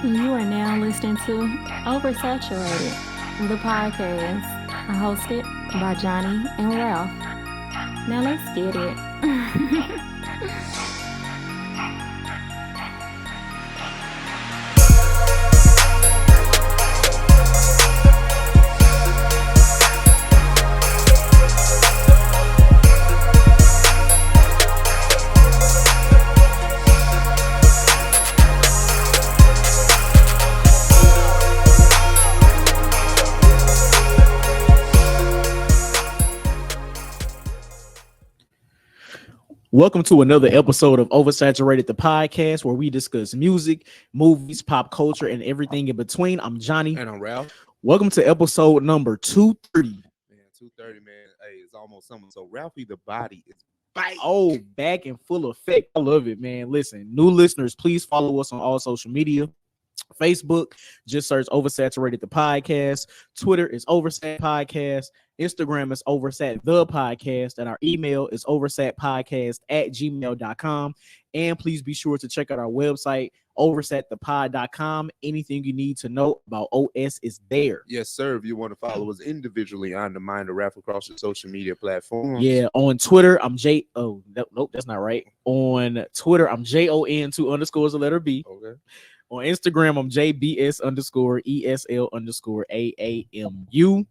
You are now listening to Oversaturated, the podcast, hosted by Johnnie and Ralph. Now let's get it. Welcome to another episode of Oversaturated, the podcast, where we discuss music, movies, pop culture, and everything in between. I'm Johnny. And I'm Ralph. Welcome to episode number 230. Man, 230, man. Hey, it's almost summer. So Ralphie the body is back. Oh, back in full effect. I love it, man. Listen, new listeners, please follow us on all social media. Facebook, just search Oversaturated the podcast. Twitter is Oversat Podcast. Instagram is Oversat the podcast. And our email is oversatpodcast@gmail.com. And please be sure to check out our website, oversatthepod.com. Anything you need to know about OS is there. Yes, sir. If you want to follow us individually on the Mind of Ralph across your social media platforms. Yeah, on Twitter, I'm J. Oh, nope, that's not right. On Twitter, I'm JON2_ the letter B. Okay. On Instagram, I'm JBS_ESL_AAMU.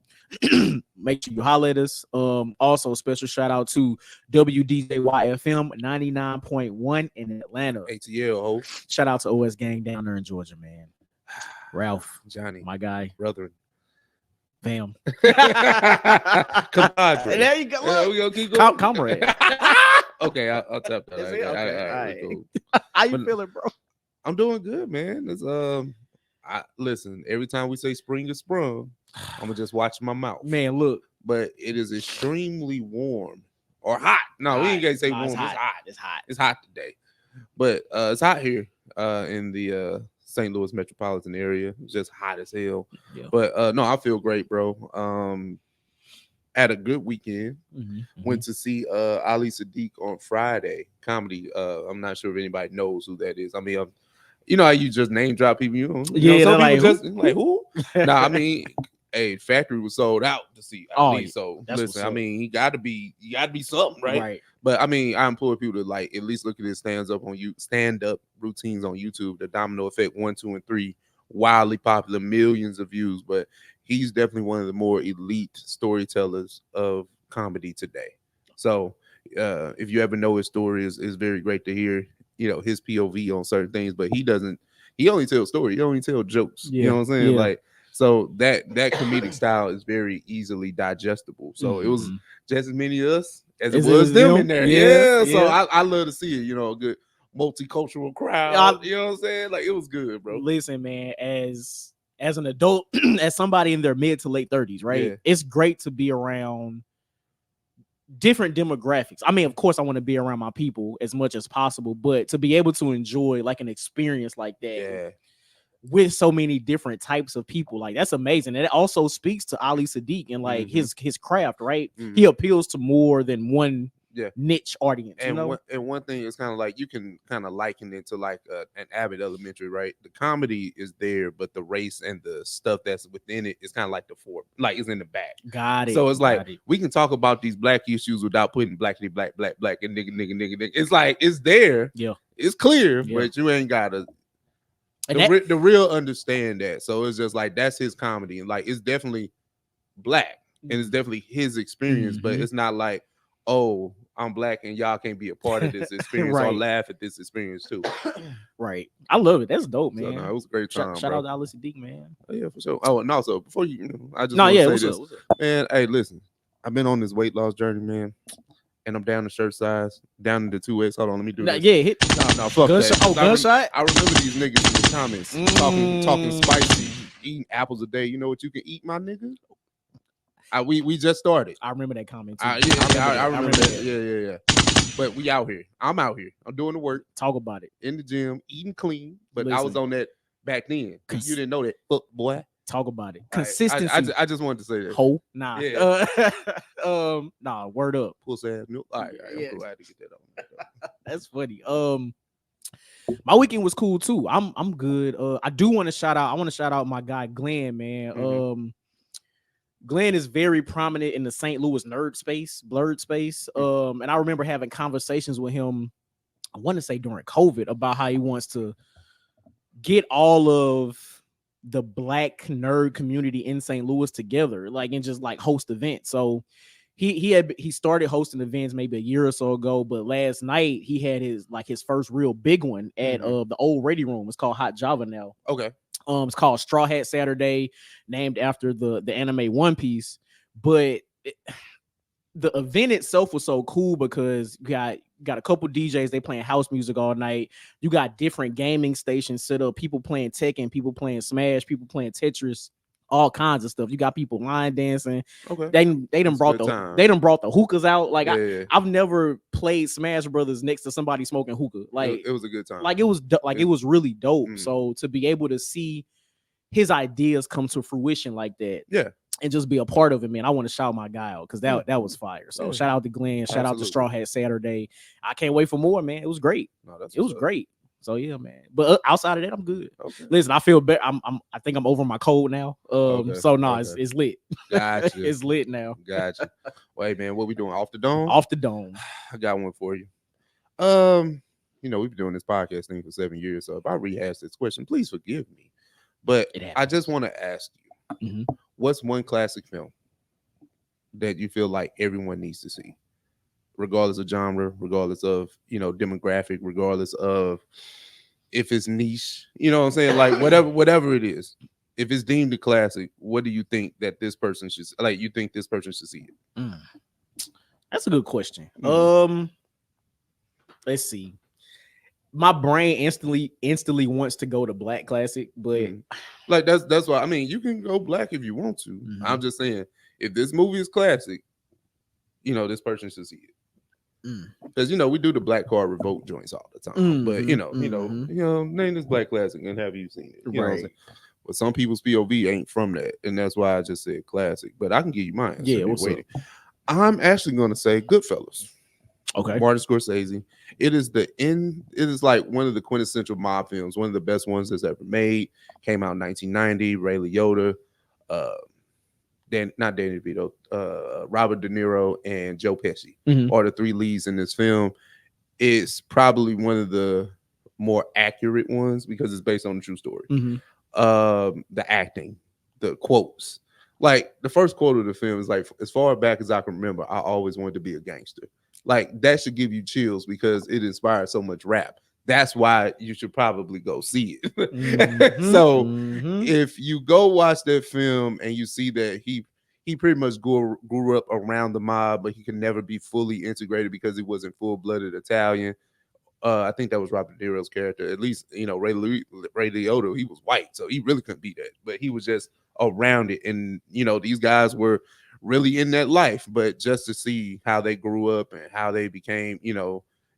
Make sure you holler at us. Also, special shout out to WDJYFM 99.1 in Atlanta. ATL, ho. Shout out to OS Gang down there in Georgia, man. Ralph, Johnny, my guy, brother. fam. Compadre. There you go. Yeah, we gonna keep going. Comrade. Okay, I'll tap that. That's it? All Okay, right, all right. cool. How you But- feeling, bro? I'm doing good, man. It's listen, every time we say spring is sprung, I'm gonna just watch my mouth. Man, look. But it is extremely warm or hot. No, we ain't gonna say No, warm. it's It's hot. hot. It's hot. It's hot today. But it's hot here in the St. Louis metropolitan area. It's just hot as hell. Yeah. But no, I feel great, bro. Had a good weekend. Mhm. Went to see Ali Sadiq on Friday comedy. I'm not sure if anybody knows who that is. I mean, you know how you just name drop people. You know, Yeah, some they're people like, just like who? Nah, I mean, hey, Factory was sold out to see Oh, Ali. yeah. So That's listen, what's I up. mean, you gotta be something, right? But I mean, I implore people to like at least look at his stand up routines on YouTube. The Domino Effect 1, 2, and 3, wildly popular, millions of views. But he's definitely one of the more elite storytellers of comedy today. So if you ever know his story, is very great to hear. You know his POV on certain things, but he only tells stories. He only tells jokes. Yeah, You know what I'm saying? yeah. Like so that comedic style is very easily digestible. So it was Mhm. just as many of us as As it was them in there. Yeah, So yeah. I love to see it. You know, a good multicultural crowd. You know what I'm saying? Like it was good, bro. Listen, man, as an adult, as somebody in their mid to late 30s, right? Yeah. It's great to be around different demographics. I mean, of course, I want to be around my people as much as possible, but to be able to enjoy like an experience like that Yeah. with so many different types of people, like that's amazing. And it also speaks to Ali Sadiq and like his craft, right? Mhm. He appeals to more than one niche audience. And you know? one thing is kind of like you can kind of liken it to like an Abbott Elementary, right? The comedy is there, but the race and the stuff that's within it is kind of like it's in the back. Got it. So it's like Got it. we can talk about these black issues without putting blackity black and nigga. It's like it's there. Yeah. It's clear, Yeah. but you ain't gotta. And The real understand that. So it's just like that's his comedy, and like it's definitely black and it's definitely his experience, but Mhm. it's not like, oh, I'm black and y'all can't be a part of this experience or Right. laugh at this experience too. Right. I love it. That's dope, man. So no, it was a great time. Shout bro. out to Ali Sadiq, man. Oh, yeah, for sure. Oh, and also before I just No, want yeah, to what's say up? this, What's up? man. Hey, listen, I've been on this weight loss journey, man, and I'm down to shirt size, down to 2X. Hold on, let me do Nah, this. yeah, hit No, fuck gunshot. that. Oh, gunshot. I remember these niggas in the comments talking spicy, eating apples a day. You know what you can eat, my nigga? We just started. I remember that comment too. I remember that. Yeah. But we out here. I'm out here. I'm doing the work Talk about it. in the gym, eating clean. But I was Listen. on that back then. You didn't know that, fuck boy. Talk about it. All right. Consistency. I just wanted to say that. Ho. Nah. Yeah. Nah. Word up. Pussy ass milk. All right. Yeah. I'm glad to get that on. That's funny. My weekend was cool too. I'm good. I do want to shout out. I want to shout out my guy Glenn, man. Glenn is very prominent in the St. Louis nerd space, blurred space. And I remember having conversations with him, I want to say during COVID, about how he wants to get all of the black nerd community in St. Louis together, like, and just like host events. So he started hosting events maybe a year or so ago, but last night he had his first real big one at the old Ready Room. It's called Hot Java now. Okay. It's called Straw Hat Saturday, named after the anime One Piece. But the event itself was so cool because you got a couple DJs, they playing house music all night. You got different gaming stations set up, people playing Tekken, people playing Smash, people playing Tetris, all kinds of stuff. You got people line dancing. Okay. They done brought the hookahs out. Like, I've never played Smash Brothers next to somebody smoking hookah. Like, it was a good time. Like, it was really dope. So to be able to see his ideas come to fruition like that, and just be a part of it, man, I want to shout my guy out because that was fire. So shout out to Glenn, shout out to Straw Hat Saturday. I can't wait for more, man. It was great. It was great. So yeah, man. But outside of that, I'm good. Okay. Listen, I feel better. I think I'm over my cold now. So no, it's lit. Gotcha. It's lit now. Gotcha. Wait, man, what we doing? Off the dome? Off the dome. I got one for you. We've been doing this podcast thing for 7 years, so if I rehash this question, please forgive me. But I just want to ask you, what's one classic film that you feel like everyone needs to see, regardless of genre, regardless of demographic, regardless of if it's niche, you know what I'm saying? Like whatever it is, if it's deemed a classic, what do you think that this person should like? You think this person should see it? That's a good question. Let's see. My brain instantly wants to go to black classic, but like that's why, I mean, you can go black if you want to. I'm just saying, if this movie is classic, this person should see it. Because we do the black card revolt joints all the time. But name this black classic and have you seen it? You know what I'm saying? But some people's POV ain't from that, and that's why I just said classic. But I can give you mine. Yeah, what's up? I'm actually gonna say Goodfellas. Okay. Martin Scorsese. It is like one of the quintessential mob films, one of the best ones that's ever made. Came out in 1990. Ray Liotta, not Danny DeVito, Robert De Niro, and Joe Pesci are the three leads in this film. It's probably one of the more accurate ones because it's based on a true story. The acting, the quotes. Like, the first quote of the film is like, as far back as I can remember, I always wanted to be a gangster. Like, that should give you chills because it inspires so much rap. That's why you should probably go see it. So if you go watch that film and you see that he pretty much grew up around the mob, but he can never be fully integrated because he wasn't full-blooded Italian. I think that was Robert De Niro's character. At least, Ray Liotta, he was white, so he really couldn't be that. But he was just around it. And, these guys were really in that life. But just to see how they grew up and how they became,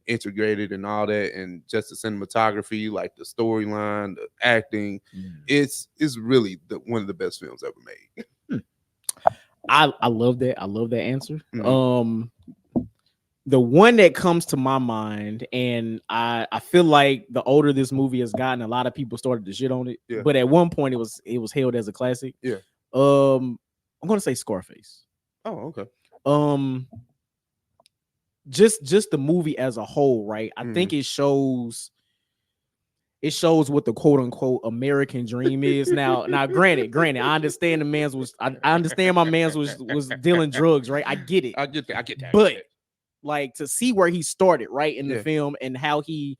integrated and all that, and just the cinematography, like the storyline, the acting, it's really one of the best films ever made. I love that. I love that answer. The one that comes to my mind, and I feel like the older this movie has gotten, a lot of people started to shit on it. Yeah. But at one point, it was hailed as a classic. Yeah. I'm gonna say Scarface. Oh, okay. Just the movie as a whole, right? I think it shows what the quote unquote American dream is. Now, granted, I understand I understand my man's was dealing drugs, right? I get it. I get that. But like, to see where he started, right, in the film, and how he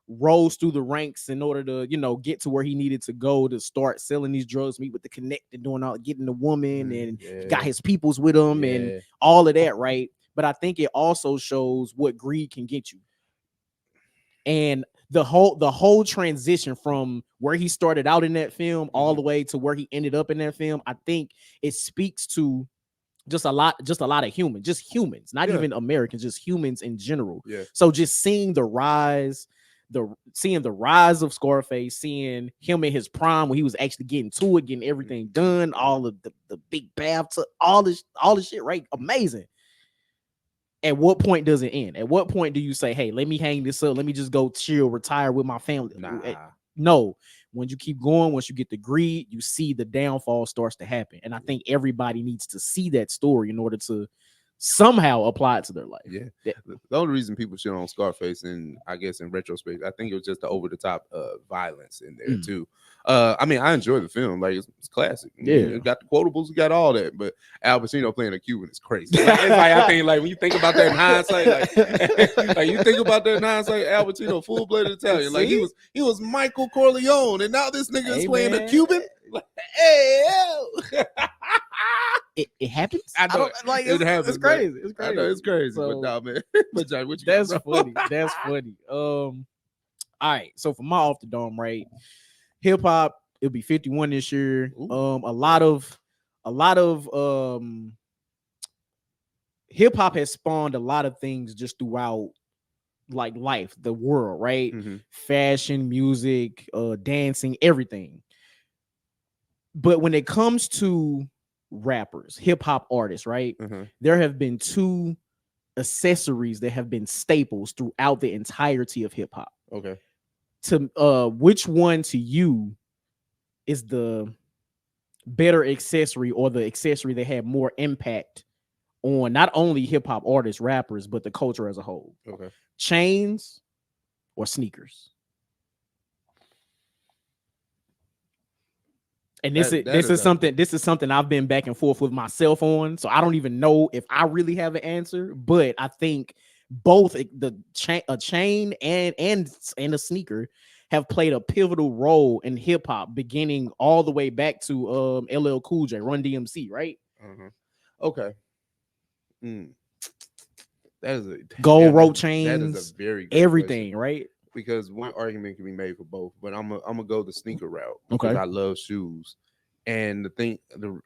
rose through the ranks in order to, get to where he needed to go to start selling these drugs, meet with the connect and doing all, getting the woman, and he got his peoples with him and all of that, right? But I think it also shows what greed can get you. And the whole transition from where he started out in that film all the way to where he ended up in that film, I think it speaks to just a lot of humans, not even Americans, just humans in general. Yeah. So just seeing the rise of Scarface, seeing him in his prime when he was actually getting to it, getting everything done, all of the big bath, all this shit, right? Amazing. at what point does it end? At what point do you say, hey, let me hang this up, let me just go chill, retire with my family? No. When you keep going, once you get the greed, you see the downfall starts to happen. And I think everybody needs to see that story in order to somehow apply it to their life. Yeah. The only reason people shit on Scarface, and I guess in retrospect, I think it was just the over the top violence in there too. I mean, I enjoy the film, like it's classic. Yeah, it got the quotables, you got all that, but Al Pacino playing a Cuban is crazy. Like, it's like I think, like when you think about that in hindsight, like you think about that in hindsight, Al Pacino full-blooded Italian, like he was Michael Corleone, and now this nigga is playing a Cuban. Like, it happens. I know, like it happens. It's crazy. It's crazy. I know it's crazy, so, but nah, man. But John, what you that's got, funny. That's funny. All right. So for my off the dome, right? Hip hop, it'll be 51 this year. Ooh. A lot of hip hop has spawned a lot of things just throughout like life, the world, right? Fashion, music, dancing, everything. But when it comes to rappers, hip hop artists, right? There have been two accessories that have been staples throughout the entirety of hip hop. Okay. To which one to you is the better accessory, or the accessory that had more impact on not only hip hop artists, rappers, but the culture as a whole? Okay. Chains or sneakers? And this is something I've been back and forth with myself on. So I don't even know if I really have an answer, but I think both a chain and a sneaker have played a pivotal role in hip hop, beginning all the way back to LL Cool J, Run DMC, right? Okay. That is a gold rope chains. That is a very good everything, question. Right? Because one argument can be made for both, but I'm gonna go the sneaker route because I love shoes, and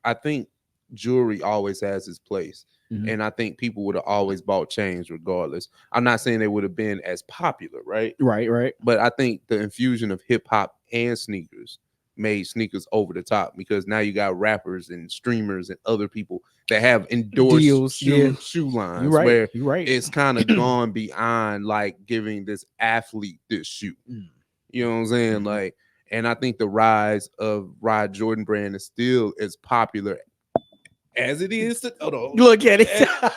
I think jewelry always has its place, and I think people would have always bought chains regardless. I'm not saying they would have been as popular, right? Right. But I think the infusion of hip hop and sneakers made sneakers over the top, because now you got rappers and streamers and other people that have endorsed deals, shoe lines, you're right. It's kind of gone beyond like giving this athlete this shoe. You know what I'm saying? Like, and I think the rise of Rod Jordan brand is still as popular as it is look at it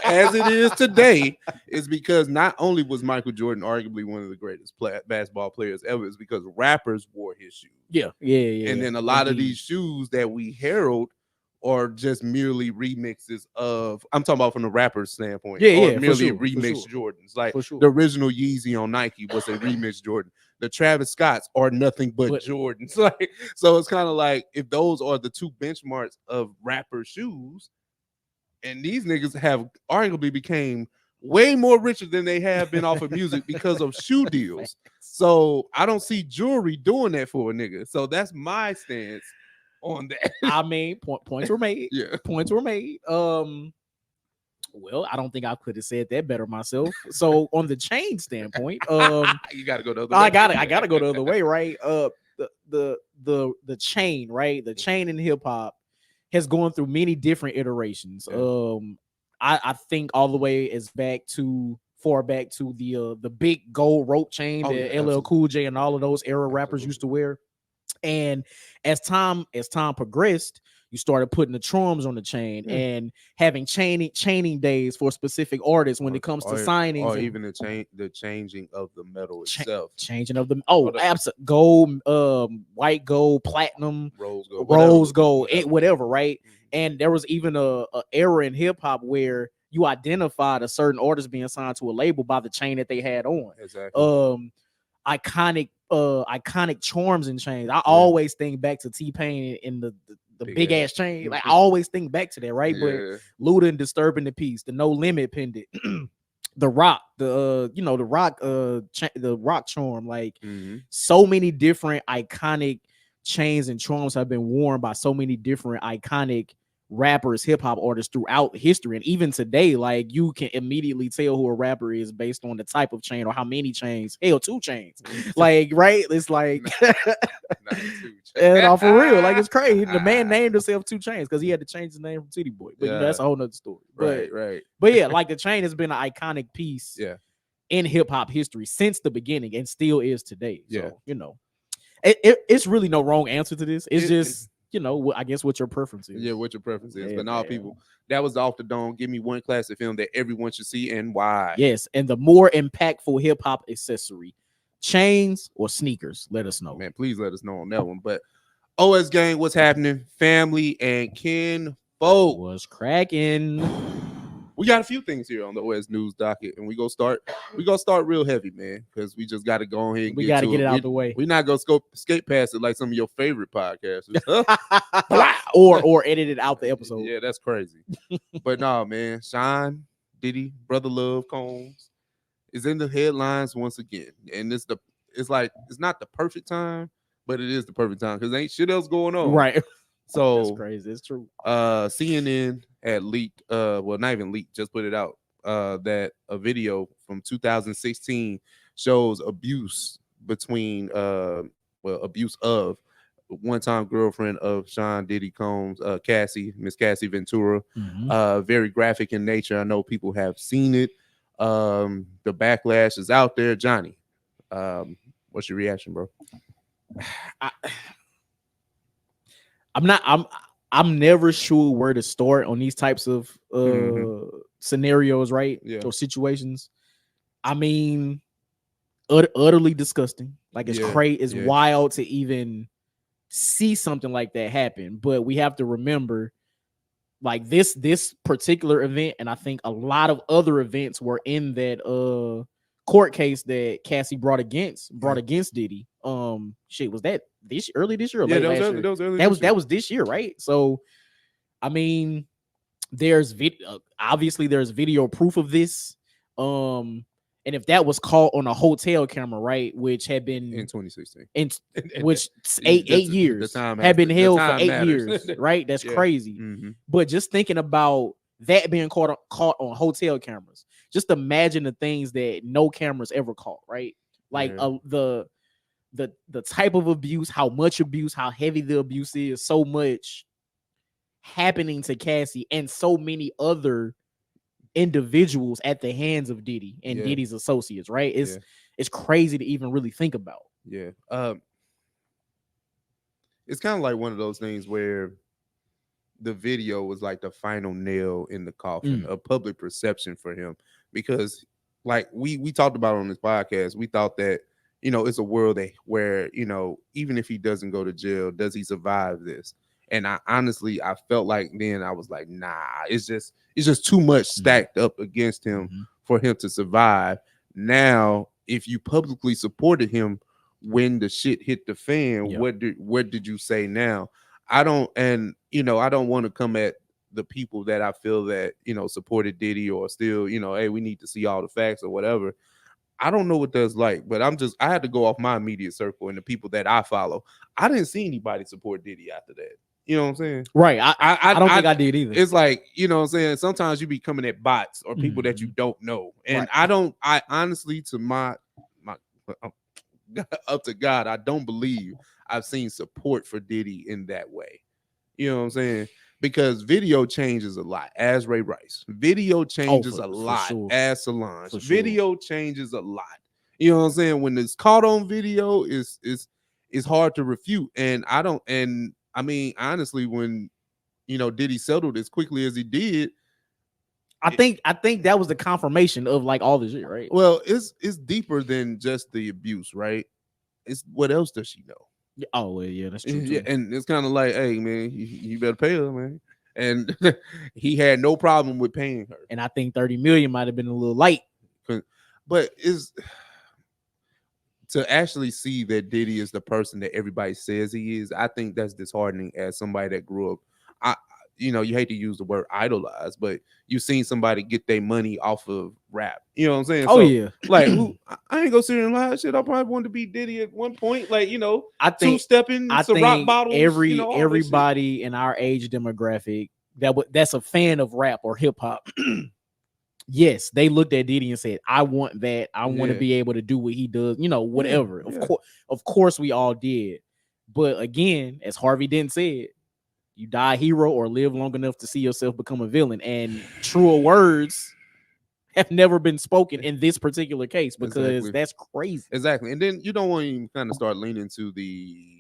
as it is today, is because not only was Michael Jordan arguably one of the greatest basketball players ever, is because rappers wore his shoes. Yeah. And then a lot of these shoes that we herald are just merely remixes of, I'm talking about from the rapper's standpoint, merely remixed Jordans. Like the original Yeezy on Nike was a remixed Jordan. The Travis Scotts are nothing but Jordans. Like, so it's kind of like, if those are the two benchmarks of rapper shoes, and these niggas have arguably became way more richer than they have been off of music because of shoe deals. So I don't see jewelry doing that for a nigga. So that's my stance on that. I mean, points were made. Yeah, points were made. Well, I don't think I could have said that better myself. So on the chain standpoint, you gotta go the other way. I gotta go the other way, right? The chain, right? The chain in hip hop has gone through many different iterations. I think all the way as far back to the big gold rope chain that LL Cool J and all of those era rappers used to wear. And as time progressed, you started putting the charms on the chain and having chaining days for specific artists when it comes to signings, or even the changing of the metal itself, changing of the absolutely gold, white gold, platinum, rose gold, whatever, right? And there was even a era in hip hop where you identified a certain artist being signed to a label by the chain that they had on. Exactly. Iconic charms and chains. I always think back to T-Pain in the big ass chain. Like I always think back to that, right? But Luda and Disturbing the Peace, the No Limit pendant, the Rock, the Rock charm. Like so many different iconic chains and charms have been worn by so many different iconic rappers, hip hop artists throughout history, and even today, like you can immediately tell who a rapper is based on the type of chain or how many chains. Hell, 2 chains, like right? It's like, not 2 chains. And for real, like it's crazy. The man named himself 2 Chains because he had to change his name from Titty Boy, but that's a whole nother story. Right. But yeah, like the chain has been an iconic piece, in hip hop history since the beginning and still is today. So it's really no wrong answer to this. It's just. I guess what your preference is. Yeah, what your preference is. But all people, that was the Off the Dome. Give me one classic film that everyone should see and why. Yes, and the more impactful hip hop accessory, chains or sneakers. Let us know, man. Please let us know on that one. But OS gang, what's happening? Family and kin folk, what's cracking? We got a few things here on the OS news docket, and we gonna start real heavy, man, because we just got to go ahead and get it out the way. We're not gonna skate past it like some of your favorite podcasts, or edit it out the episode. Yeah, that's crazy. But no, man, Sean Diddy, Brother Love Combs, is in the headlines once again, and it's not the perfect time, but it is the perfect time because ain't shit else going on, right? So that's crazy. It's true. CNN had leaked, well, not even leaked, just put it out, that a video from 2016 shows abuse between, abuse of one-time girlfriend of Sean Diddy Combs, Miss Cassie Ventura. Very graphic in nature. I know people have seen it. The backlash is out there. Johnny, what's your reaction, bro? I'm never sure where to start on these types of scenarios, right? Or situations. I mean, utterly disgusting. Like it's crazy, it's wild to even see something like that happen. But we have to remember, like this particular event, and I think a lot of other events were in that court case that Cassie brought against Diddy. Was that early this year? Or late last year? That was this year, right? So, I mean, there's obviously there's video proof of this. And if that was caught on a hotel camera, right, which had been in 2016, which eight years had been held for 8 years, right? That's crazy. But just thinking about that being caught on hotel cameras, just imagine the things that no cameras ever caught, right? Like the type of abuse, how much abuse, how heavy the abuse is, so much happening to Cassie and so many other individuals at the hands of Diddy and Diddy's associates, right? It's crazy to even really think about. It's kind of like one of those things where the video was like the final nail in the coffin of public perception for him, because like we talked about on this podcast, we thought that, it's a world where, even if he doesn't go to jail, does he survive this? And I felt like then I was like, nah, it's just too much stacked up against him for him to survive. Now, if you publicly supported him when the shit hit the fan, what did you say now? I don't want to come at the people that I feel that, supported Diddy or still, hey, we need to see all the facts or whatever. I don't know what that's like, but I had to go off my immediate circle and the people that I follow. I didn't see anybody support Diddy after that. You know what I'm saying? Right. I don't think I did either. It's like, you know what I'm saying? Sometimes you be coming at bots or people that you don't know. And I honestly, to my up to God, I don't believe I've seen support for Diddy in that way. You know what I'm saying? Because video changes a lot, as Ray Rice. Video changes a lot, as Solange. Video changes a lot. You know what I'm saying? When it's caught on video, it's hard to refute. And I mean, honestly, when Diddy settled as quickly as he did, I think that was the confirmation of like all this shit, right? Well, it's deeper than just the abuse, right? It's what else does she know? Oh, well, yeah, that's true. Yeah, and it's kind of like, hey, man, you better pay her, man. And he had no problem with paying her. And I think 30 million might have been a little light. But is to actually see that Diddy is the person that everybody says he is, I think that's disheartening as somebody that grew up. You hate to use the word idolize, but you've seen somebody get their money off of rap. You know what I'm saying? Oh, yeah. Like, I ain't gonna sit here and lie. Shit, I probably wanted to be Diddy at one point. Like, I think two-stepping, some rock bottles. Everybody in our age demographic that's a fan of rap or hip hop. Yes, they looked at Diddy and said, I want that. I want to be able to do what he does, whatever. Of course we all did. But again, as Harvey Dent said, you die a hero or live long enough to see yourself become a villain. And truer words have never been spoken in this particular case, because that's crazy. Exactly. And then you don't want to even kind of start leaning to the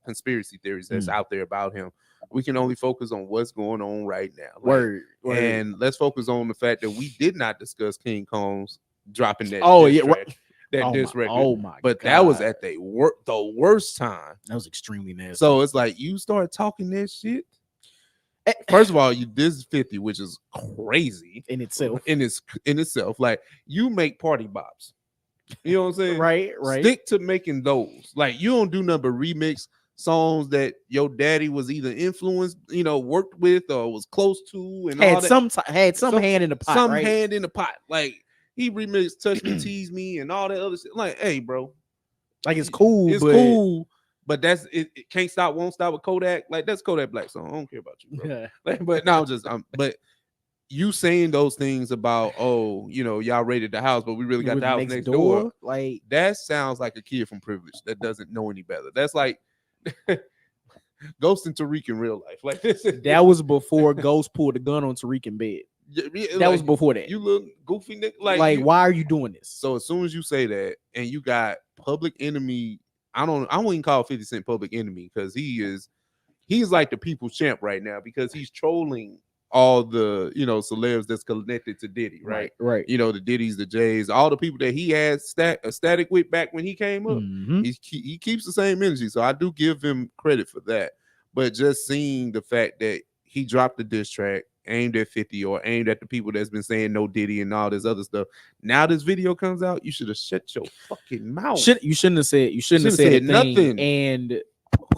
conspiracy theories that's out there about him. We can only focus on what's going on right now. Word. And let's focus on the fact that we did not discuss King Combs dropping that diss record. Oh my but God. That was at the worst time. That was extremely nasty. So it's like you start talking that shit. First of all, you diss 50, which is crazy in itself. In itself, like you make party bops. You know what I'm saying? Right. Stick to making those. Like you don't do nothing but remix songs that your daddy was either influenced, worked with or was close to, and had some hand in the pot. Some hand in the pot. Like he remixed "Touch Me, Tease Me" and all that other shit. Like, hey, bro, like it's cool. It's cool. But that's it. Can't stop, won't stop with Kodak. Like that's Kodak Black song. I don't care about you, bro. Yeah. But no, but you saying those things about, y'all raided the house, but we really got the house next door. Like that sounds like a kid from privilege that doesn't know any better. That's like Ghost and Tariq in real life. Like this. That was before Ghost pulled the gun on Tariq in bed. That was before that. You look goofy, nigga. Like why are you doing this? So as soon as you say that, and you got Public Enemy. I wouldn't even call 50 Cent Public Enemy, because he's like the people's champ right now, because he's trolling all the celebs that's connected to Diddy, right? Right. The Diddys, the Jays, all the people that he had static with back when he came up. Mm-hmm. He keeps the same energy, so I do give him credit for that. But just seeing the fact that he dropped the diss track aimed at 50 or aimed at the people that's been saying no Diddy and all this other stuff. Now this video comes out, you should have shut your fucking mouth. You shouldn't have said nothing. And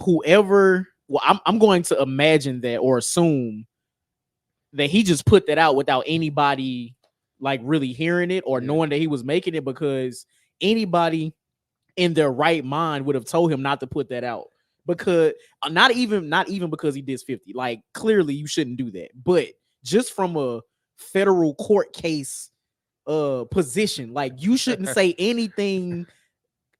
whoever, I'm going to imagine that or assume that he just put that out without anybody like really hearing it or knowing that he was making it, because anybody in their right mind would have told him not to put that out. Because not even because he did 50. Like clearly you shouldn't do that. But just from a federal court case position, like you shouldn't say anything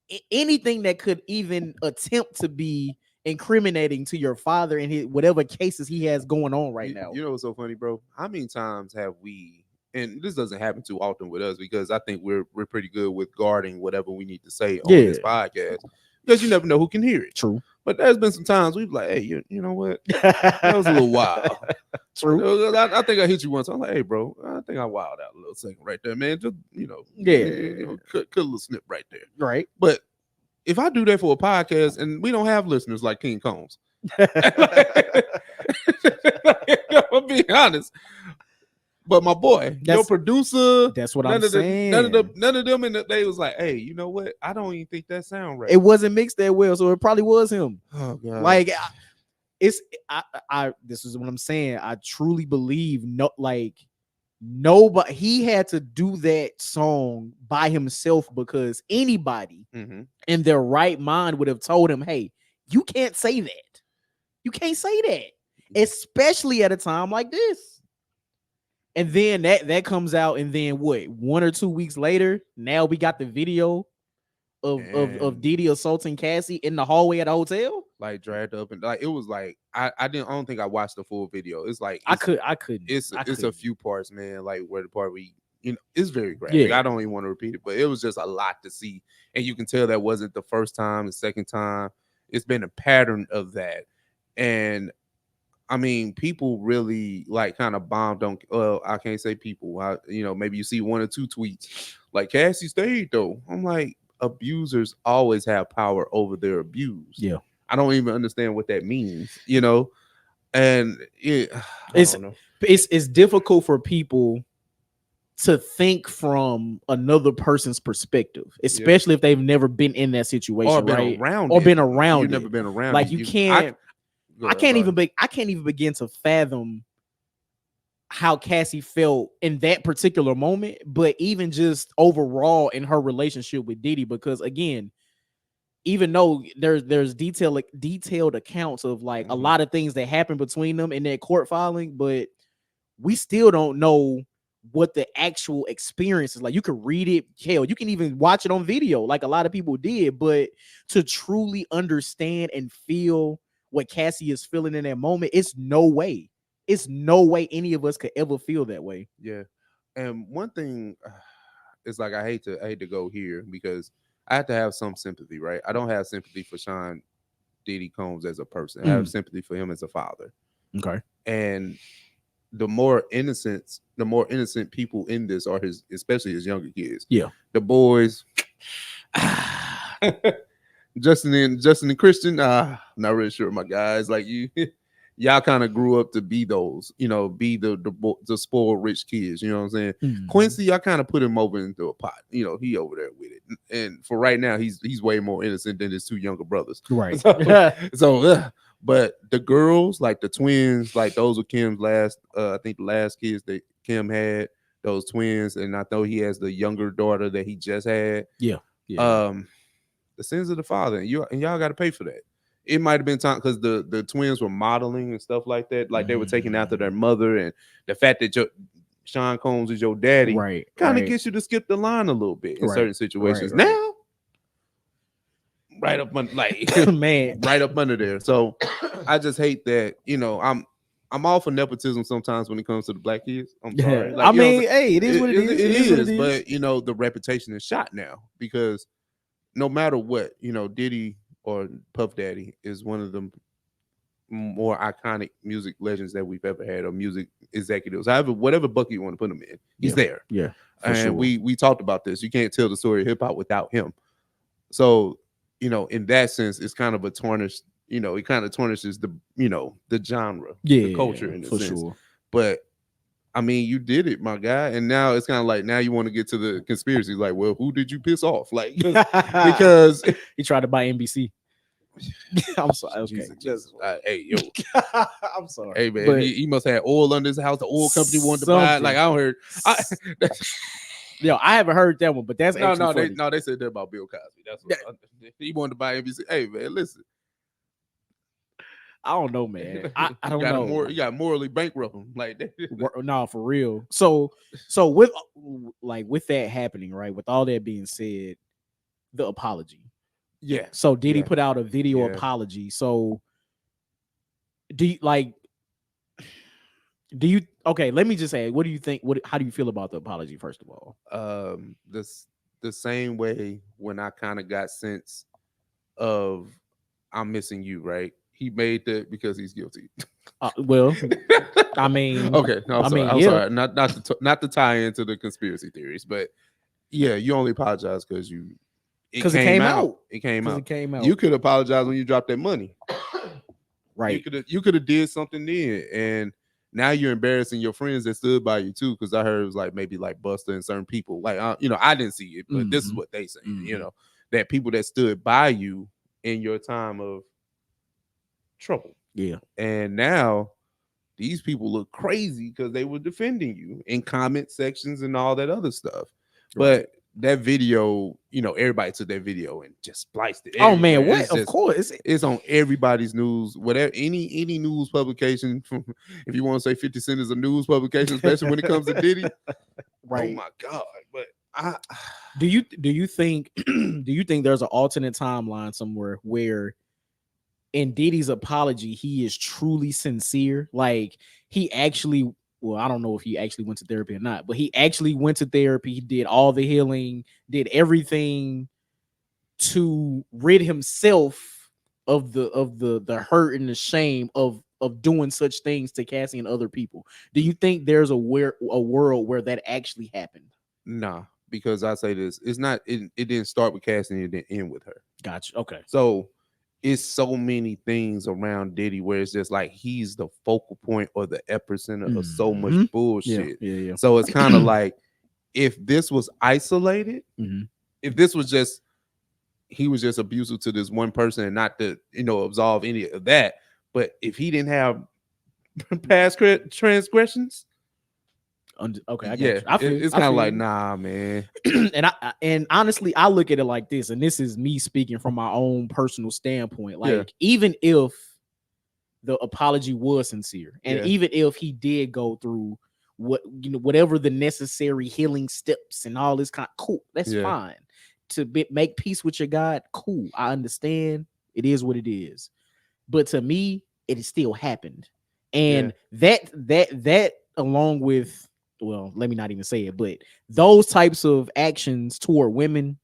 that could even attempt to be incriminating to your father and his whatever cases he has going on right now. You know what's so funny, bro? How many times have we, and this doesn't happen too often with us, because I think we're pretty good with guarding whatever we need to say on this podcast, because you never know who can hear it. True. But there's been some times we've like, hey, you know what? That was a little wild. True. I think I hit you once. I'm like, hey, bro, I think I wilded out a little second right there, man. Just cut a little snip right there. Right. But if I do that for a podcast and we don't have listeners like King Combs, I'm being honest. But my boy, your producer, that's what I'm saying. None of them in they was like, hey, you know what? I don't even think that sound right. It wasn't mixed that well, so it probably was him. Oh god. Like this is what I'm saying. I truly believe nobody, he had to do that song by himself, because anybody in their right mind would have told him, hey, you can't say that. You can't say that, especially at a time like this. And then that comes out, and then what? 1 or 2 weeks later, now we got the video of Diddy assaulting Cassie in the hallway at a hotel, like dragged up, and like it was like I don't think I watched the full video. It's like I couldn't. It's a few parts, man. Like where the part it's very graphic. I don't even want to repeat it, but it was just a lot to see, and you can tell that wasn't the first time, the second time. It's been a pattern of that, and I mean, people really like kind of bombed on. Well, I can't say people. Maybe you see 1 or 2 tweets like Cassie stayed though. I'm like, abusers always have power over their abuse. Yeah, I don't even understand what that means. And it's difficult for people to think from another person's perspective, especially if they've never been in that situation, or been right? around, or been around. You've never been around. Like you can't. I can't even begin to fathom how Cassie felt in that particular moment, but even just overall in her relationship with Diddy, because again, even though there's detailed accounts of like a lot of things that happened between them in that court filing, but we still don't know what the actual experience is like. You can read it, hell, you can even watch it on video, like a lot of people did, but to truly understand and feel what Cassie is feeling in that moment, it's no way any of us could ever feel that way. Yeah. And one thing is like I hate to go here because I have to have some sympathy, right? I don't have sympathy for Sean Diddy Combs as a person. I have sympathy for him as a father. Okay. And the more innocent people in this are especially his younger kids. Yeah. The boys, Justin and Christian, not really sure, my guys. Like y'all kind of grew up to be those, be the spoiled rich kids. You know what I'm saying? Quincy, y'all kind of put him over into a pot. He over there with it. And for right now, he's way more innocent than his two younger brothers. Right. But the girls, like the twins, like those were Kim's last, I think the last kids that Kim had, those twins, and I know he has the younger daughter that he just had. Yeah. The sins of the father, and y'all got to pay for that. It might have been time because the twins were modeling and stuff like that, like they were taking after their mother, and the fact that Sean Combs is your daddy, right, kind of gets you to skip the line a little bit in certain situations. Right. Now, right up under, like man, right up under there. So I just hate that. I'm all for nepotism sometimes when it comes to the black kids. I'm sorry. Like, I mean, hey, it is what it is. It is. But the reputation is shot now because no matter what, Diddy or Puff Daddy is one of the more iconic music legends that we've ever had, or music executives. However, whatever bucket you want to put him in, he's there. Yeah. And sure. we talked about this. You can't tell the story of hip hop without him. So, in that sense, it's kind of a tarnished, it kind of tarnishes the genre, the culture in a sense. Sure. But I mean, you did it, my guy. And now it's kind of like, now you want to get to the conspiracy. Like, well, who did you piss off? Like, because he tried to buy NBC. I'm sorry. Okay. Jesus. Hey, yo. I'm sorry. Hey, man, but he must have oil under his house. The oil company wanted to buy it. Like, I don't heard. Yo, I haven't heard that one, but that's no. They said that about Bill Cosby. That's what he wanted to buy NBC. Hey, man, listen. I don't know, man. I don't know. You got morally bankrupt him like that. No, for real. So with that happening, right? With all that being said, the apology. Yeah. So Diddy put out a video apology. So okay, let me just say, what do you think? How do you feel about the apology, first of all? The same way when I kind of got sense of I'm missing you, right? He made that because he's guilty. Well, I mean, okay. No, I'm sorry. Not to tie into the conspiracy theories, but yeah, you only apologize because it came out. It came out. You could apologize when you dropped that money, right? You could have did something then, and now you're embarrassing your friends that stood by you too. Because I heard it was like maybe like Busta and certain people. Like I didn't see it, but this is what they say. That people that stood by you in your time of trouble. Yeah. And now these people look crazy because they were defending you in comment sections and all that other stuff. Right. But that video, everybody took that video and just spliced it. Oh man, what? Of course, it's on everybody's news. Whatever, any news publication. If you want to say 50 Cent is a news publication, especially when it comes to Diddy. Right. Oh my God! But do you think there's an alternate timeline somewhere where in Diddy's apology he is truly sincere? Like he actually. Well, I don't know if he actually went to therapy or not, but he actually went to therapy. He did all the healing, did everything to rid himself of the hurt and the shame of doing such things to Cassie and other people. Do you think there's a world where that actually happened? Nah, because I say this, it's not. It didn't start with Cassie and it didn't end with her. Gotcha. Okay. So it's so many things around Diddy where it's just like he's the focal point or the epicenter of so much bullshit. Yeah. So it's kind of like if this was isolated, if this was just he was just abusive to this one person and not to absolve any of that, but if he didn't have past transgressions, Okay, I got you. It's kind of like, nah, man. and honestly, I look at it like this, and this is me speaking from my own personal standpoint. Like, even if the apology was sincere, and even if he did go through whatever the necessary healing steps and all this kind of cool, that's fine. To make peace with your God, cool. I understand. It is what it is. But to me, it has still happened. And that along with, well, let me not even say it, but those types of actions toward women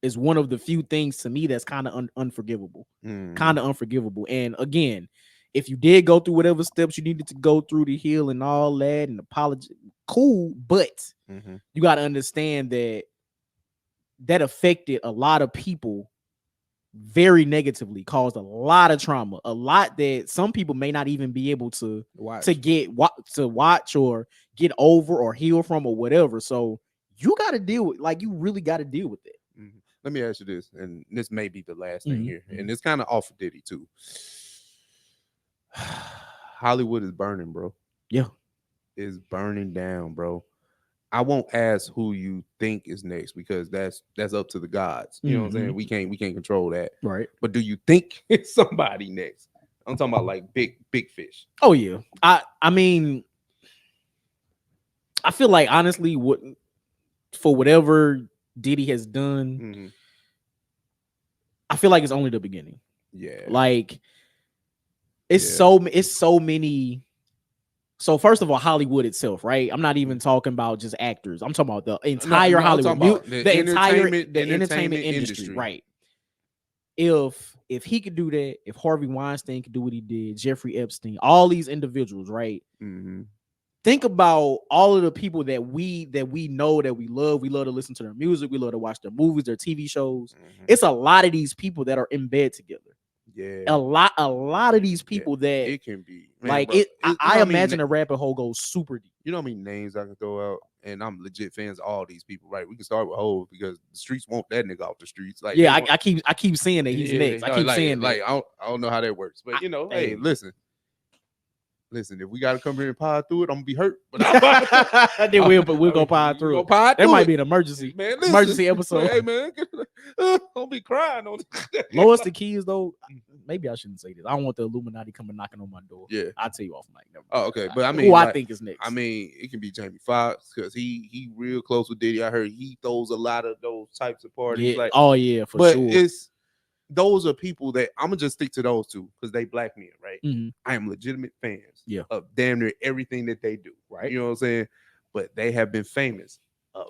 is one of the few things to me that's kind of unforgivable. Kind of unforgivable. And again, if you did go through whatever steps you needed to go through to heal and all that and apologize, cool, but you got to understand that affected a lot of people very negatively, caused a lot of trauma, a lot that some people may not even be able to watch or get over or heal from or whatever. So you got to deal with, like, you really got to deal with it. Let me ask you this, and this may be the last thing here, and it's kind of off of Diddy too. Hollywood is burning, bro. Yeah, it's burning down, bro. I won't ask who you think is next because that's up to the gods. You know what I'm saying? We can't control that. Right. But do you think it's somebody next? I'm talking about like big fish. Oh yeah. I mean, I feel like honestly, for whatever Diddy has done, I feel like it's only the beginning. Yeah. Like it's so many. So first of all, Hollywood itself, right? I'm not even talking about just actors. I'm talking about the entire Hollywood, the entire entertainment industry, right? If he could do that, if Harvey Weinstein could do what he did, Jeffrey Epstein, all these individuals, right? Think about all of the people that we know, that we love. We love to listen to their music. We love to watch their movies, their TV shows. It's a lot of these people that are in bed together. Yeah, a lot of these people that it can be, man, like bro. I imagine a rabbit hole goes super deep. You know how many names I can throw out, and I'm legit fans of all these people, right? We can start with Hov because the streets want that nigga off the streets. Like, yeah, I keep saying that he's next. I keep saying like I don't know how that works, but you know, hey, listen. If we gotta come here and pie through it, I'm gonna be hurt. But then we'll go pie through it. That might be an emergency, man. Emergency episode. Hey man, don't be crying on Lois the keys though. Maybe I shouldn't say this. I don't want the Illuminati coming knocking on my door. Yeah, I'll tell you off mic. Oh, okay. But I mean, who I think is next. I mean, it can be Jamie Foxx because he real close with Diddy. I heard he throws a lot of those types of parties. Yeah. Like, oh yeah, for sure. But those are people that I'm gonna just stick to those two because they black men, right? I am legitimate fans of damn near everything that they do, right? You know what I'm saying? But they have been famous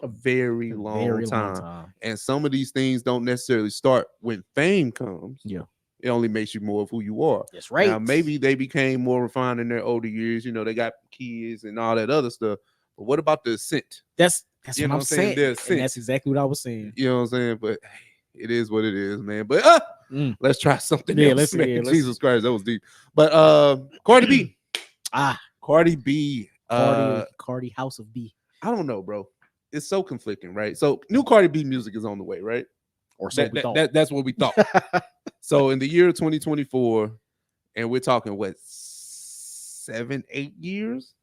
a very long time. And some of these things don't necessarily start when fame comes. Yeah. It only makes you more of who you are. That's right. Now, maybe they became more refined in their older years. You know, they got kids and all that other stuff. But what about the ascent? That's what I'm saying. And that's exactly what I was saying. You know what I'm saying? But hey, it is what it is, man. But let's try something else. Jesus Christ, that was deep. But Cardi B. Cardi B. Cardi House of B. I don't know, bro. It's so conflicting, right? So new Cardi B music is on the way, right? Or so we thought. That's what we thought. So in the year 2024, and we're talking what, 7 years?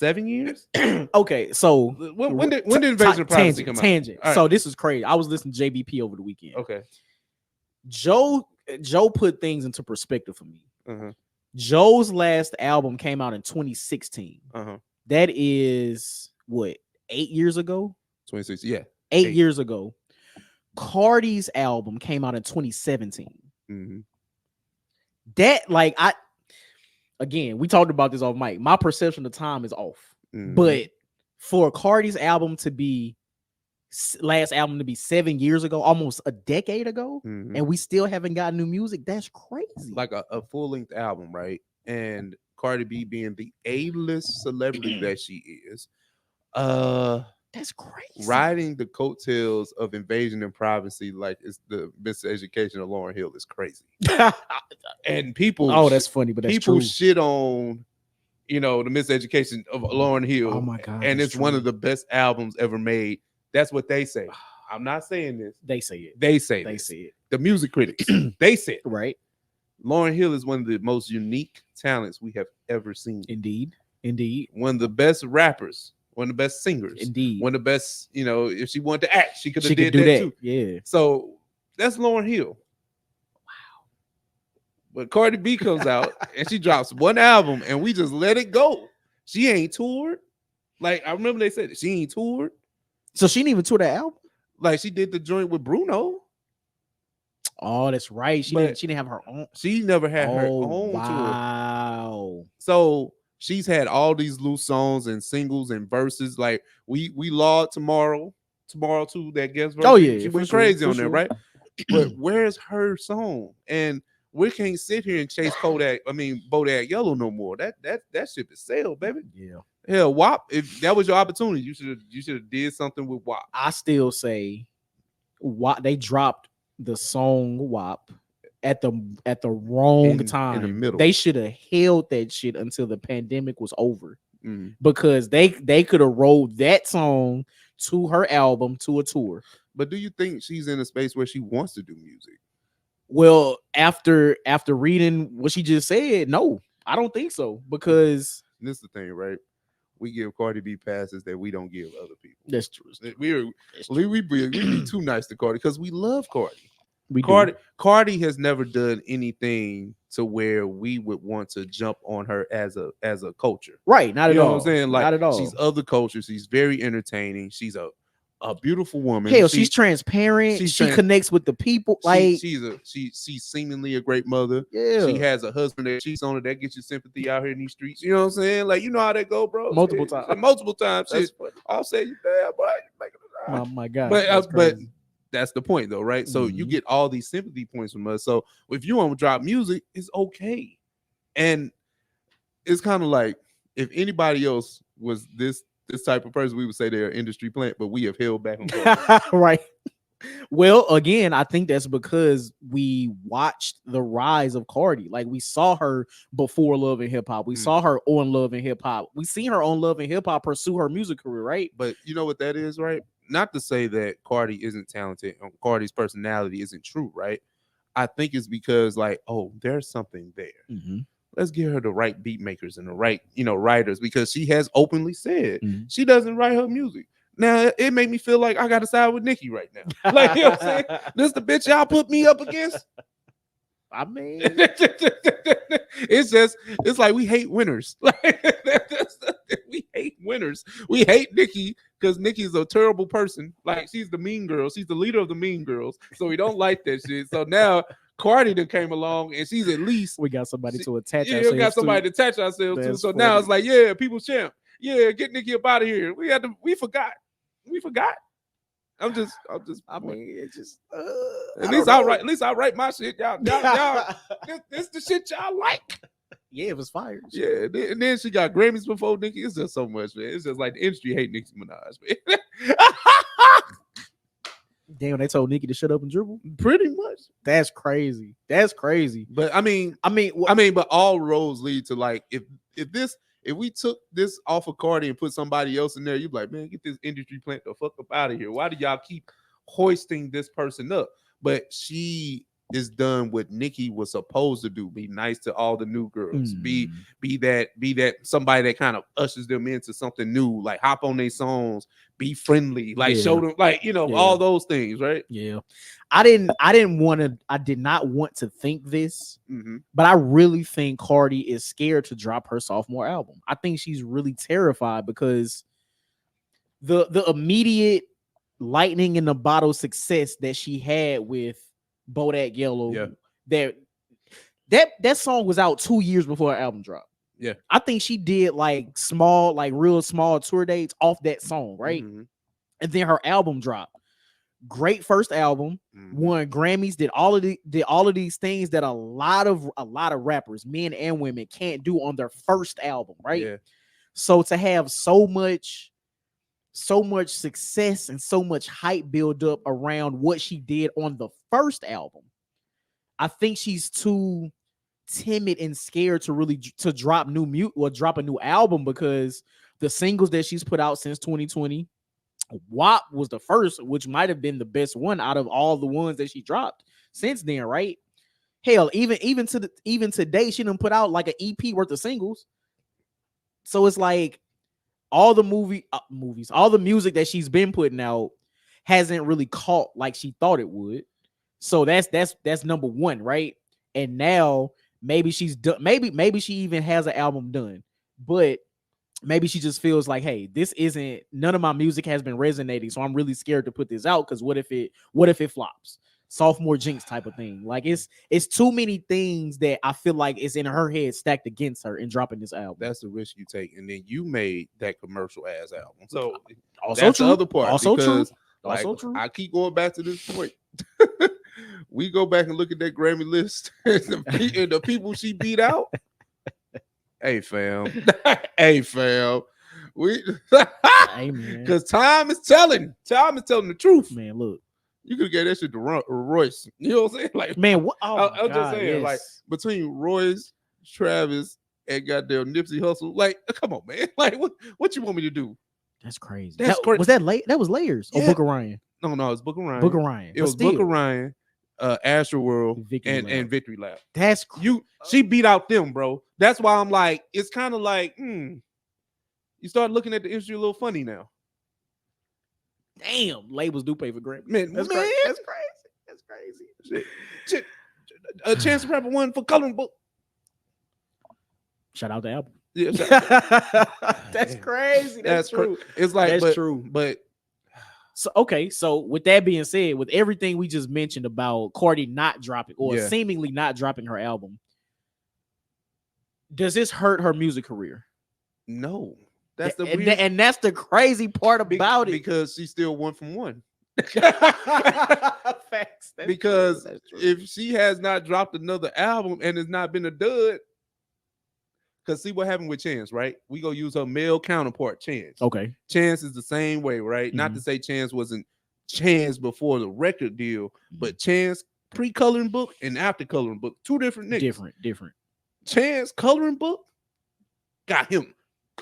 Okay, so when did Invasion of Privacy come out? Tangent. Right. So this is crazy. I was listening to JBP over the weekend. Okay. Joe put things into perspective for me. Joe's last album came out in 2016. That is what, 8 years ago? 2016, yeah. 8 years ago. Cardi's album came out in 2017. That, like, again, we talked about this off mic. My perception of time is off. But for Cardi's album to be last album to be 7 years ago, almost a decade ago, and we still haven't got new music, that's crazy. Like a full-length album, right? And Cardi B being the A-list celebrity that she is, that's crazy. Riding the coattails of Invasion and Privacy like it's the miseducation of Lauryn Hill is crazy. And people, that's funny, but that's people true. shit on, you know, the miseducation of Lauryn Hill. Oh my god! And it's true. One of the best albums ever made. That's what they say. I'm not saying this. They say it. They say it. The music critics, they say it. Right. Lauryn Hill is one of the most unique talents we have ever seen. Indeed. One of the best rappers one of the best singers. Indeed. One of the best, if she wanted to act, she could have did do that too. Yeah. So that's Lauryn Hill. Wow. But Cardi B comes out and she drops one album and we just let it go. She ain't toured. Like, I remember they said she ain't toured. So she didn't even tour that album? Like, she did the joint with Bruno. Oh, that's right. She didn't have her own. She never had her own tour. Wow. So she's had all these loose songs and singles and verses. Like, we laud tomorrow too, that guest verse. Oh, yeah. She went crazy on there, right? But where's her song? And we can't sit here and chase Bodak Yellow no more. That ship is sailed, baby. Yeah. Hell, WAP, if that was your opportunity, you should have did something with WAP. I still say WAP, they dropped the song WAP at the wrong time. In the middle. They should have held that shit until the pandemic was over. Because they could have rolled that song to her album, to a tour. But do you think she's in a space where she wants to do music? Well, after reading what she just said, no, I don't think so. Because this is the thing, right? We give Cardi B passes that we don't give other people. That's true. We be too nice to Cardi because we love Cardi. Cardi has never done anything to where we would want to jump on her as a culture. Right. Not at all. You know what I'm saying? Like, not at all. She's of the culture. She's very entertaining. She's a beautiful woman. Hell, she's transparent. She connects with the people. Like, she's seemingly a great mother. Yeah. She has a husband that cheats on her. That gets you sympathy out here in these streets. You know what I'm saying? Like, you know how that go, bro. Multiple times. Multiple times. I'll say you bad, boy. Oh my God. But that's the point, though, right? So you get all these sympathy points from us. So if you want to drop music, it's okay. And it's kind of like if anybody else was this type of person, we would say they're an industry plant, but we have held back on right. Well, again, I think that's because we watched the rise of Cardi. Like, we saw her before Love and Hip Hop. We saw her on Love and Hip Hop. We seen her on Love and Hip Hop pursue her music career, right? But you know what that is, right? Not to say that Cardi isn't talented and Cardi's personality isn't true, right? I think it's because, like, oh, there's something there. Let's give her the right beat makers and the right, writers, because she has openly said she doesn't write her music. Now, it made me feel like I got to side with Nicki right now. Like, you know what I'm saying? This the bitch y'all put me up against. I mean, it's like we hate winners. We hate winners. We hate Nicki because Nicki's a terrible person. Like, she's the mean girl. She's the leader of the mean girls. So we don't like that shit. So now Cardi that came along and she's at least we got somebody to attach ourselves we got somebody to attach ourselves to. So now it's like, yeah, people's champ. Yeah, get Nicki up out of here. We forgot. I mean, it's just at least I write my shit. Y'all this the shit y'all like. Yeah, it was fire. Yeah, and then she got Grammys before Nicki. It's just so much, man. It's just like the industry hate Nicki Minaj, man. Damn, they told Nicki to shut up and dribble. Pretty much. That's crazy. But but all roads lead to, like, if we took this off of Cardi and put somebody else in there, you'd be like, man, get this industry plant the fuck up out of here. Why do y'all keep hoisting this person up? But she is done what Nicki was supposed to do. Be nice to all the new girls. Be that somebody that kind of ushers them into something new. Like, hop on their songs. Be friendly. Like, show them, like, all those things, right? Yeah. I did not want to think this, but I really think Cardi is scared to drop her sophomore album. I think she's really terrified because the immediate lightning in the bottle success that she had with Bodak Yellow, that song was out 2 years before her album dropped. Yeah, I think she did real small tour dates off that song, right? And then her album dropped. Great first album, won Grammys, did all of these things that a lot of rappers, men and women, can't do on their first album, right? Yeah. So to have so much success and so much hype build up around what she did on the first album, I think she's too timid and scared to drop new mute or drop a new album, because the singles that she's put out since 2020, WAP was the first, which might have been the best one out of all the ones that she dropped since then, right? Hell, even today, she done put out like an EP worth of singles. So it's like, all the all the music that she's been putting out hasn't really caught like she thought it would. So that's number one, right? And now maybe she's done. Maybe she even has an album done, but maybe she just feels like, hey, none of my music has been resonating, so I'm really scared to put this out because what if it flops? Sophomore jinx type of thing. Like it's too many things that I feel like it's in her head stacked against her in dropping this album. That's the risk you take, and then you made that commercial ass album. So also that's true. The other part. Also because, true. Like, Also true. I keep going back to this point. We go back and look at that Grammy list and the people she beat out. Hey fam, hey fam, we because time is telling the truth, man. Look, you could get that shit to Royce. You know what I'm saying? Like, man, what? Oh I'm just saying, like, between Royce, Travis, and goddamn Nipsey Hussle, like, come on, man, like, what you want me to do? That's crazy. That's crazy. Was that late? That was Layers or Booker Ryan? No, it's Booker Ryan. Booker Ryan. It was Booker Ryan, Astroworld, and Victory Lap. That's she beat out them, bro. That's why I'm like, it's kind of like, you start looking at the industry a little funny now. Damn, labels do pay for Grammy. Man, that's crazy. That's crazy. Shit. Chance the Rapper won for Coloring Book. Shout out to Apple. Yeah, that's crazy. That's true. It's like that's true. But so okay. So with that being said, with everything we just mentioned about Cardi not dropping or seemingly not dropping her album, does this hurt her music career? No. That's the and that's the crazy part about it, because she's still 1 from 1. Facts. Because if she has not dropped another album and it's not been a dud, because see what happened with Chance, right? We gonna use her male counterpart, Chance. Okay. Chance is the same way, right? Not to say Chance wasn't Chance before the record deal, but Chance pre-Coloring Book and after Coloring Book, two different niggas. Different. Chance Coloring Book got him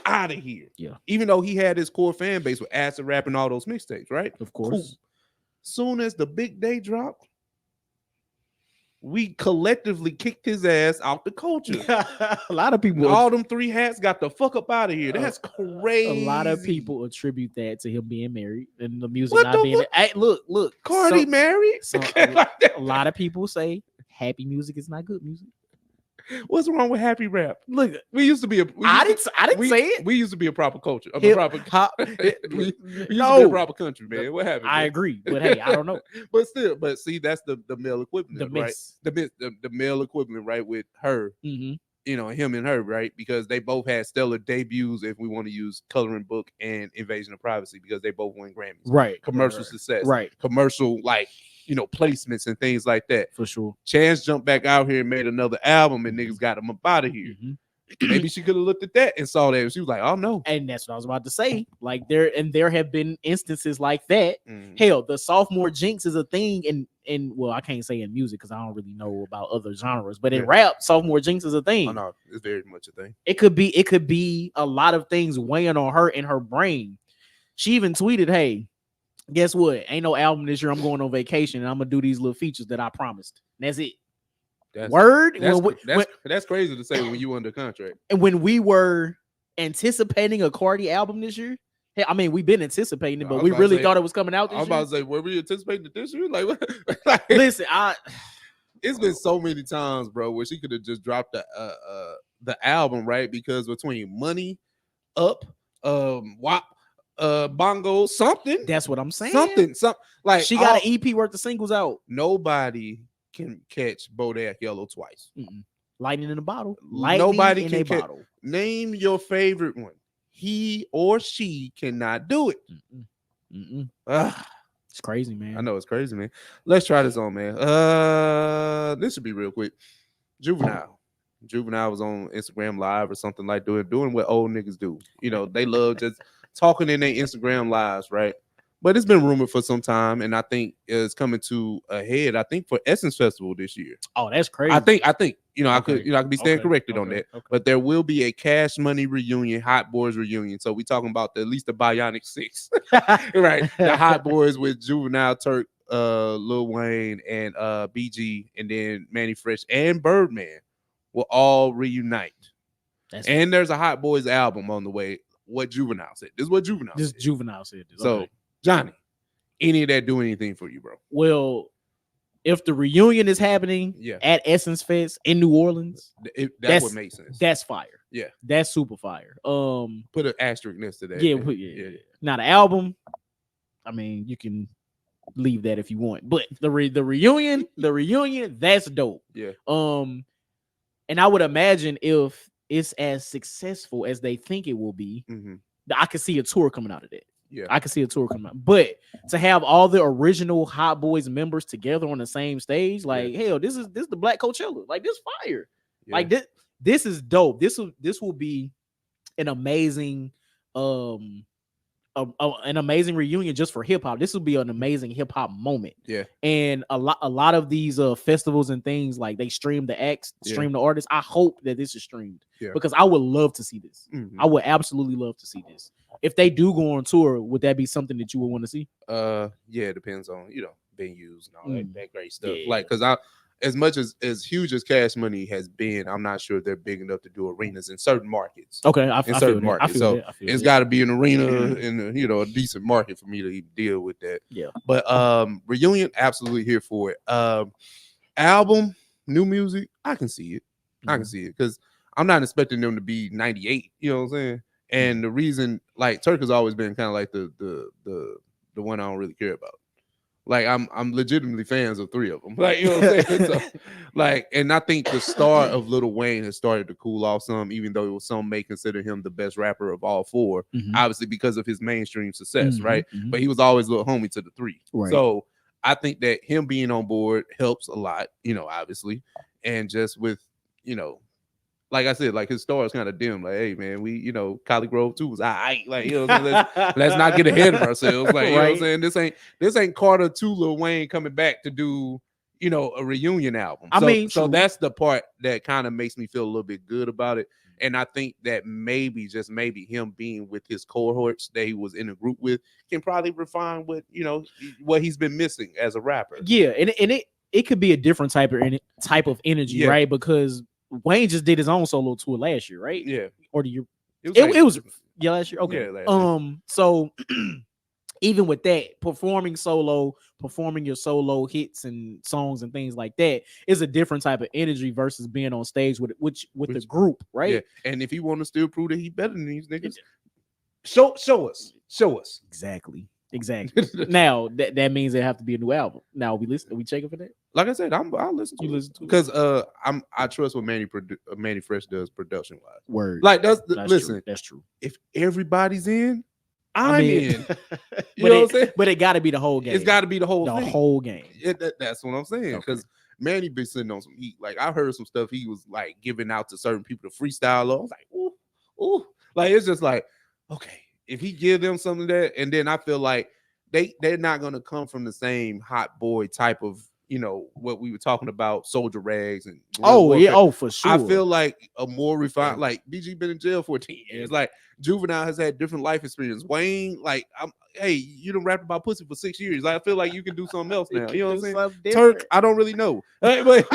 out of here. Yeah. Even though he had his core fan base with acid rap and all those mixtapes, right? Of course. Cool. Soon as the big day dropped, we collectively kicked his ass out the culture. A lot of people, all them 3 hats got the fuck up out of here. That's crazy. A lot of people attribute that to him being married and the music not being. Hey, look, Cardi married. A lot of people say happy music is not good music. What's wrong with happy rap? Look, we used to be I didn't say it. We used to be a proper culture. We used to be a proper country, man. What happened? I agree, but hey, I don't know. but see, that's the male equivalent, right? The male equivalent, right? With her, you know, him and her, right? Because they both had stellar debuts. If we want to use Coloring Book and Invasion of Privacy, because they both won Grammys, right? Commercial success, right? Commercial, like, you know, placements and things like that. For sure. Chance jumped back out here and made another album, and niggas got him up out of here. Maybe she could have looked at that and saw that, and she was like, "Oh no!" And that's what I was about to say. Like there have been instances like that. Hell, the sophomore jinx is a thing, and well, I can't say in music because I don't really know about other genres, but in rap, sophomore jinx is a thing. Oh no, it's very much a thing. It could be a lot of things weighing on her in her brain. She even tweeted, "Hey, guess what? Ain't no album this year. I'm going on vacation and I'm gonna do these little features that I promised." And that's it. Word. That's crazy to say when you under contract. And when we were anticipating a Cardi album this year, hey, I mean, we've been anticipating it, but we really thought it was coming out this year. I was about to say, were we anticipating it this year? Like, what? Listen, it's been so many times, bro, where she could have just dropped the album, right? Because between Money, Up, WAP, Bongo, something. That's what I'm saying. Something. Like, she got an EP worth of singles out. Nobody can catch Bodak Yellow twice. Lightning in a bottle. Nobody can catch. Name your favorite one. He or she cannot do it. It's crazy, man. I know it's crazy, man. Let's try this on, man. This should be real quick. Juvenile was on Instagram Live or something like doing what old niggas do. You know, they love just talking in their Instagram lives, right? But it's been rumored for some time, and I think it's coming to a head. I think for Essence Festival this year. Oh, that's crazy. I think you know, I could be stand corrected on that. But there will be a Cash Money reunion, Hot Boys reunion. So we talking about at least the Bionic Six, right? The Hot Boys with Juvenile, Turk, Lil Wayne, and BG, and then Manny Fresh and Birdman will all reunite. And there's a Hot Boys album on the way. what Juvenile said. This is what Juvenile This said. Juvenile said this. So, Okay. Johnny, any of that do anything for you, bro? Well, if the reunion is happening at Essence Fest in New Orleans, that's what makes sense. That's fire. Yeah. That's super fire. Put an asterisk next to that. Yeah. Now the album, I mean, you can leave that if you want, but the reunion, that's dope. Yeah. And I would imagine if it's as successful as they think it will be, I could see a tour coming out of that. Yeah, I can see a tour coming out. But to have all the original Hot Boys members together on the same stage, like hell, this is the Black Coachella. Like this fire. Yeah. Like this is dope. This will be an amazing an amazing reunion just for hip hop. This will be an amazing hip hop moment. Yeah. And a lot of these festivals and things, like they stream the acts, stream the artists. I hope that this is streamed because I would love to see this. I would absolutely love to see this. If they do go on tour, would that be something that you would want to see? Yeah, it depends on venues and all that great stuff. Like, because as much as huge as Cash Money has been, I'm not sure they're big enough to do arenas in certain markets. Okay, in certain markets, so it's got to be an arena in a decent market for me to even deal with that. Yeah, but reunion, absolutely here for it. Album, new music, I can see it. I can see it because I'm not expecting them to be 98. You know what I'm saying? And the reason, like, Turk has always been kind of like the one I don't really care about. Like, I'm legitimately fans of three of them. Like, you know what I'm saying? So, like, and I think the star of Lil Wayne has started to cool off some, even though some may consider him the best rapper of all four, obviously because of his mainstream success, right? But he was always Lil Homie to the three. Right. So I think that him being on board helps a lot, obviously. And just with, like I said, like his star is kind of dim. Like, hey man, we, Collie Grove 2 was like, let's not get ahead of ourselves. Like, you know what I'm saying? This ain't Carter 2 Lil Wayne coming back to do, a reunion album. So that's the part that kind of makes me feel a little bit good about it. And I think that maybe, just maybe, him being with his cohorts that he was in a group with can probably refine what, what he's been missing as a rapper. Yeah, and it could be a different type of energy, right? Because Wayne just did his own solo tour last year, right? Yeah. Or the year it was last year. Okay. Yeah, last year. So even with that, performing your solo hits and songs and things like that is a different type of energy versus being on stage with the group, right? Yeah. And if he want to still prove that he better than these niggas, show us. Exactly. Now that means there have to be a new album. Now are we checking for that? Like I said, I'll listen to it because I trust what Manny Fresh does production wise. Word. Like that's listen. True. That's true. If everybody's in, I'm in. You know what I'm saying? But it got to be the whole game. It's got to be the whole thing. Whole game. That's what I'm saying. Because Manny been sitting on some heat. Like I heard some stuff he was like giving out to certain people to freestyle on. I was like, ooh. Like it's just like, okay, if he give them something that, and then I feel like they're not gonna come from the same hot boy type of, what we were talking about, Soldier Rags and for sure. I feel like a more refined, like BG been in jail for 10 years. Like Juvenile has had different life experience. Wayne, like, hey, you done rapped about pussy for 6 years. Like, I feel like you can do something else now. You know what I'm saying? Turk, I don't really know. But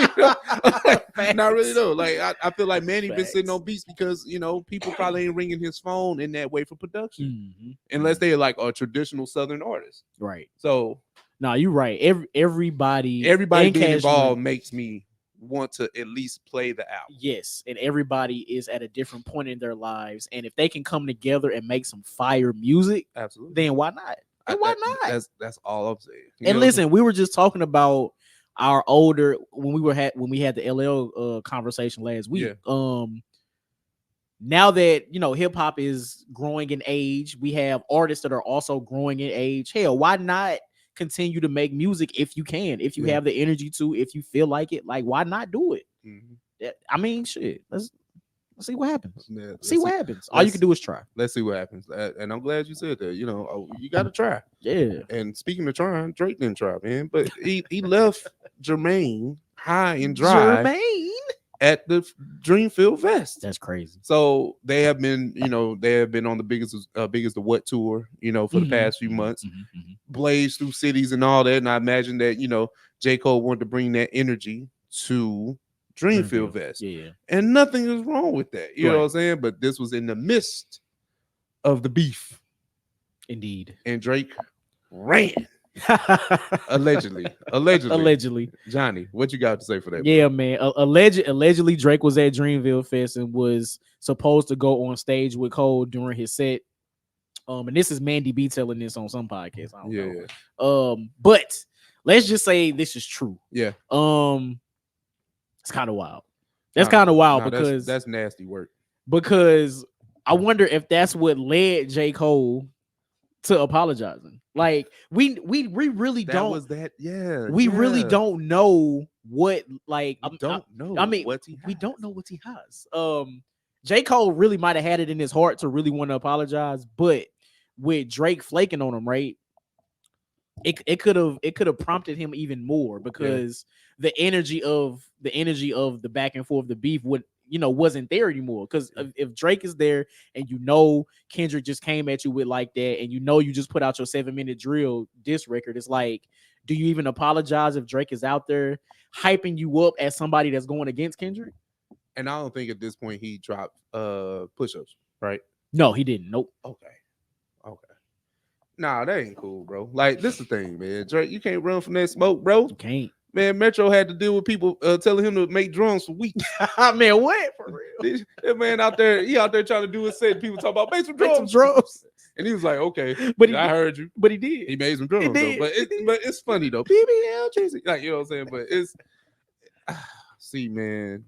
not really know. Like, I feel like Manny been sitting on beats because, people probably ain't ringing his phone in that way for production. Unless they're like a traditional Southern artist. Right. So no, you're right. Everybody being involved makes me want to at least play the album. Yes, and everybody is at a different point in their lives, and if they can come together and make some fire music, absolutely, then why not? That's all I'm saying. And listen, we were just talking about our older when we had the LL conversation last week. Yeah. Now that hip hop is growing in age, we have artists that are also growing in age. Hell, why not continue to make music if you can, if you have the energy to, if you feel like it? Like, why not do it? I mean, shit. Let's see what happens. See what happens. All you can do is try. Let's see what happens. And I'm glad you said that. You got to try. Yeah. And speaking of trying, Drake didn't try, man. But he left Jermaine high and dry. Jermaine at the Dreamvillefest. That's crazy. So they have been, on the biggest the What tour, for the past few months, blazed through cities and all that. And I imagine that, J. Cole wanted to bring that energy to Dreamvillefest. Yeah. And nothing is wrong with that. You know what I'm saying? But this was in the midst of the beef. Indeed. And Drake ran. Allegedly. Johnny, what you got to say for that? Yeah, bro? man. Allegedly, Drake was at Dreamvillefest and was supposed to go on stage with Cole during his set. And this is Mandy B telling this on some podcast. I don't know. But let's just say this is true. Yeah. It's kind of wild. That's kind of wild because that's nasty work. Because I wonder if that's what led J. Cole to apologizing. Like we really don't. Was that? Yeah. We really don't know what. Like we don't know. I mean, we don't know what he has. J. Cole really might have had it in his heart to really want to apologize, but with Drake flaking on him, right? It could have prompted him even more because the energy of the back and forth, the beef wasn't there anymore. Because if Drake is there and Kendrick just came at you with like that, and you just put out your 7-minute drill diss record, it's like, do you even apologize if Drake is out there hyping you up as somebody that's going against Kendrick? And I don't think at this point he dropped push-ups, right? No, he didn't. Nope. Okay. Nah, that ain't cool, bro. Like, this is the thing, man. Drake, you can't run from that smoke, bro. You can't. Man, Metro had to deal with people telling him to make drums for weeks. Man, what? For real? That man out there trying to do his set. People talk about make some drums. And he was like, okay, but I heard you. But he did. He made some drums, though. But it's funny though. BBL Tracy. Like, you know what I'm saying? But it's see, man.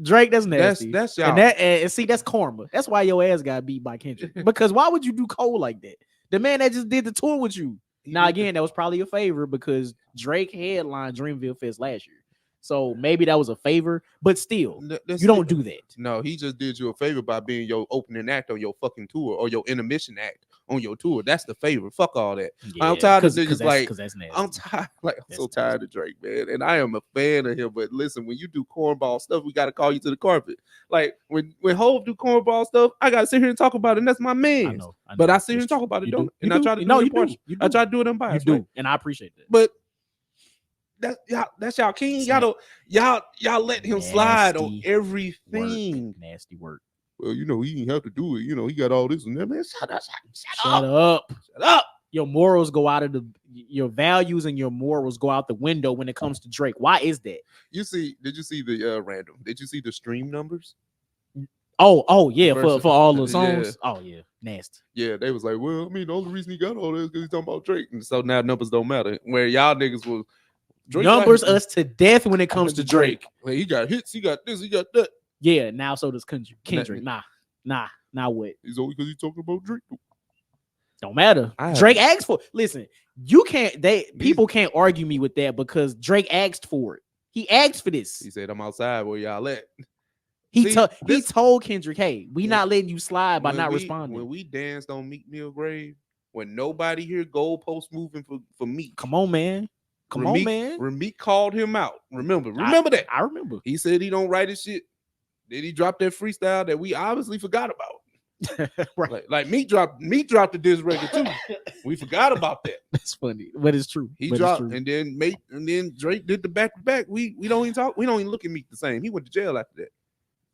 Drake, that's nasty. That's y'all. And see, that's karma. That's why your ass got beat by Kendrick. Because why would you do Cole like that? The man that just did the tour with you. Now, again, that was probably a favor because Drake headlined Dreamvillefest last year. So maybe that was a favor, but still, you don't do that. No, he just did you a favor by being your opening act on your fucking tour or your intermission act on your tour. That's the favor. Fuck all that. Yeah, I'm tired of niggas like, I'm tired. Like, I'm so tired of Drake, man. And I am a fan of him. But listen, when you do cornball stuff, we got to call you to the carpet. Like when Hov do cornball stuff, I got to sit here and talk about it. And that's my man. I know. But I sit here and talk about it, though. And I try to do it impartial. I try to do it unbiased. You do. And I appreciate that. But that's y'all king. Y'all let him slide on everything. Nasty work. Well, he didn't have to do it. He got all this and that. Man, shut up. Your morals go out of your values and your morals go out the window when it comes to Drake. Why is that? Did you see the random? Did you see the stream numbers? Oh yeah, for all the songs. Yeah. Oh yeah, nasty. Yeah, they was like, well, I mean, the only reason he got all this is because he's talking about Drake, and so now numbers don't matter. Where y'all niggas will numbers us to death when it comes to Drake. Well, he got hits, he got this, he got that. Yeah, now so does Kendrick. Nah, what? It's only because he's talking about Drake. Don't matter. Drake asked for it. Listen, people can't argue me with that because Drake asked for it. He asked for this. He said, I'm outside where y'all at. He told Kendrick, hey, we not letting you slide by not responding. When we danced on Meek Mill grave, when nobody here goalpost moving for Meek. Come on, man. Meek called him out. Remember that. I remember. He said he don't write his shit. Then he dropped that freestyle that we obviously forgot about. Right. Like Meek dropped the diss record too. We forgot about that. That's funny, but it's true. He dropped, and then Drake did the back to back. We don't even talk. We don't even look at Meek the same. He went to jail after that.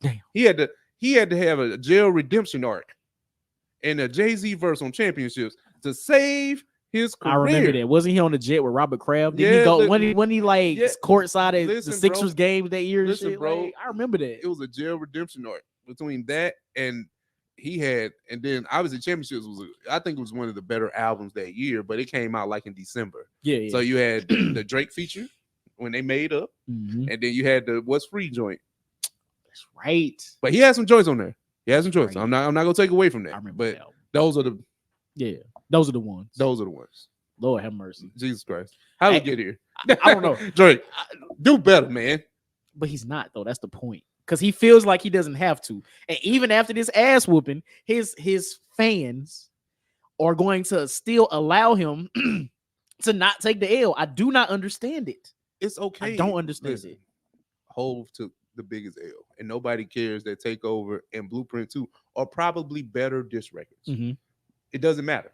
Damn. He had to have a jail redemption arc and a Jay-Z verse on Championships to save his career. I remember that. Wasn't he on the jet with Robert Kraft? Did he go when he courtside at the Sixers game that year? Listen, shit? bro, I remember that. It was a jail redemption arc between that and then obviously Championships I think it was one of the better albums that year, but it came out like in December. Yeah. So you had the Drake feature when they made up, and then you had the What's Free joint. That's right. But he had some joints on there. He had some joints. Right. I'm not gonna take away from that. I remember but those are the ones. Those are the ones. Lord have mercy. Jesus Christ. How did we get here? I don't know. Drake, do better, man. But he's not, though. That's the point. Because he feels like he doesn't have to. And even after this ass whooping, his fans are going to still allow him to not take the L. I do not understand it. It's okay. I don't understand it. Hov took the biggest L, and nobody cares that Takeover and Blueprint 2 are probably better diss records. Mm-hmm. It doesn't matter.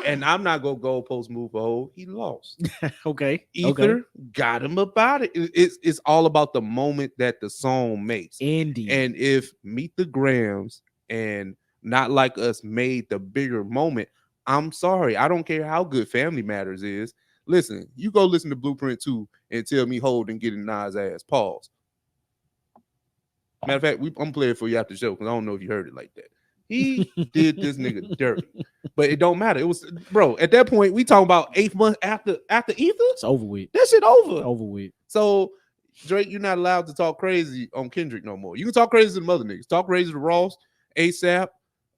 And I'm not gonna go post move for Hov. He lost. Okay. Ether got him about it. It's all about the moment that the song makes. Indeed. And if Meet the Grams and Not Like Us made the bigger moment. I'm sorry. I don't care how good Family Matters is. Listen, you go listen to Blueprint 2 and tell me Hold and getting Nas ass. Pause. Matter of fact, I'm playing for you after the show because I don't know if you heard it like that. He did this nigga dirty, but it don't matter. It was, bro, at that point, we talking about 8 months after Ether. It's over with. That shit over. Over with. So, Drake, you're not allowed to talk crazy on Kendrick no more. You can talk crazy to the other niggas. Talk crazy to Ross, ASAP,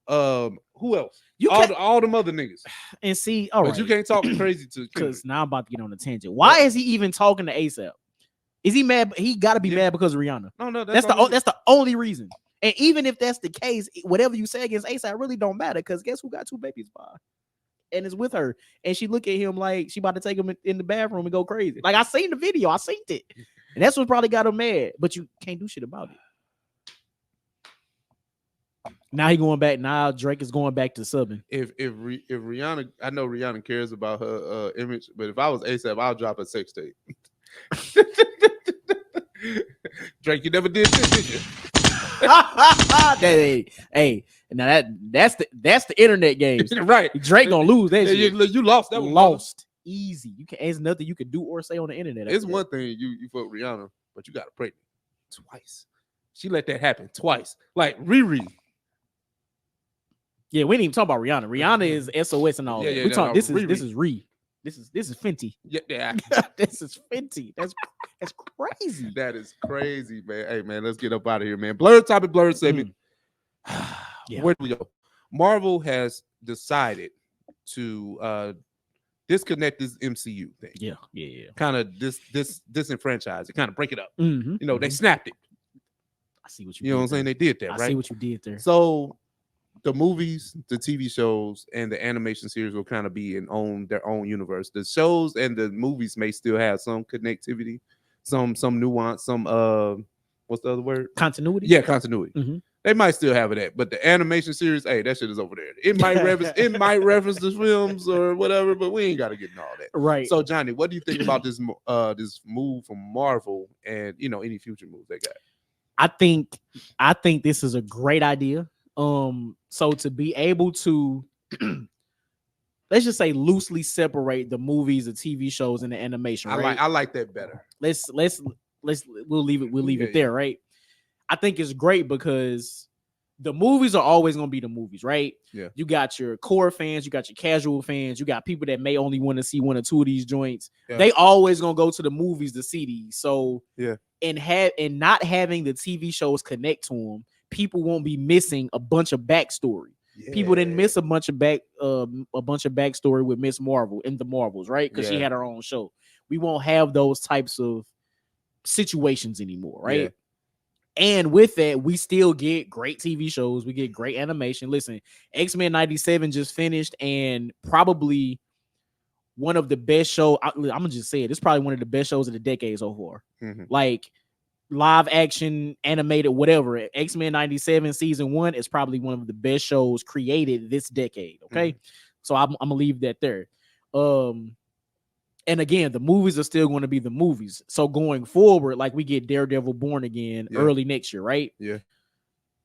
who else? All the other niggas. And see, but you can't talk crazy to because now I'm about to get on a tangent. Why is he even talking to ASAP? Is he mad? He got to be mad because of Rihanna. No, that's the only reason. And even if that's the case, whatever you say against ASAP really don't matter because guess who got 2 babies by? And it's with her. And she look at him like she about to take him in the bathroom and go crazy. Like I seen the video, I seen it. And that's what probably got him mad. But you can't do shit about it. Now he going back. Now Drake is going back to subbing. If Rihanna, I know Rihanna cares about her image, but if I was ASAP, I'll drop a sex tape. Drake, you never did this, did you? Hey, now that's the internet games, right? Drake gonna lose that. You lost that one. Lost easy. You can. There's nothing you can do or say on the internet. It's one thing you fuck Rihanna, but you got to pray twice. She let that happen twice, like Riri. Yeah, we ain't even talk about Rihanna. Rihanna is SOS and all. Yeah, we talk. This is Riri. This is Fenty. Yeah. This is Fenty. That's crazy. That is crazy, man. Hey, man, let's get up out of here, man. Blurred topic, blurred segment. Yeah. Where do we go? Marvel has decided to disconnect this MCU thing. Yeah. Kind of disenfranchise it, kind of break it up. Mm-hmm. You know, they snapped it. I see what you know what I'm saying? They did that, right? I see what you did there. So the movies, the TV shows, and the animation series will kind of be in their own universe. The shows and the movies may still have some connectivity, some nuance, some what's the other word? Continuity. Yeah, continuity. Mm-hmm. They might still have it, but the animation series, hey, that shit is over there. It might reference the films or whatever, but we ain't got to get into all that. Right. So, Johnny, what do you think about this move from Marvel and any future moves they got? I think this is a great idea. So to be able to let's just say loosely separate the movies, the TV shows, and the animation. Right? I like that better. We'll leave it there, right? I think it's great because the movies are always going to be the movies, right? Yeah. You got your core fans, you got your casual fans, you got people that may only want to see 1 or 2 of these joints. Yeah. They always going to go to the movies to see these. So yeah, and not having the TV shows connect to them, people won't be missing a bunch of backstory. Yeah. People didn't miss a bunch of backstory with Miss Marvel in the Marvels, right? Because she had her own show. We won't have those types of situations anymore, right? Yeah. And with that, we still get great TV shows. We get great animation. Listen, X-Men 97 just finished, and probably one of the best shows. I'm gonna just say it. It's probably one of the best shows of the decade so far. Mm-hmm. Like live action, animated, whatever. X-Men 97 season 1 is probably one of the best shows created this decade. Okay, so I'm gonna leave that there. And again, the movies are still going to be the movies. So going forward, like we get Daredevil Born Again early next year, right? Yeah.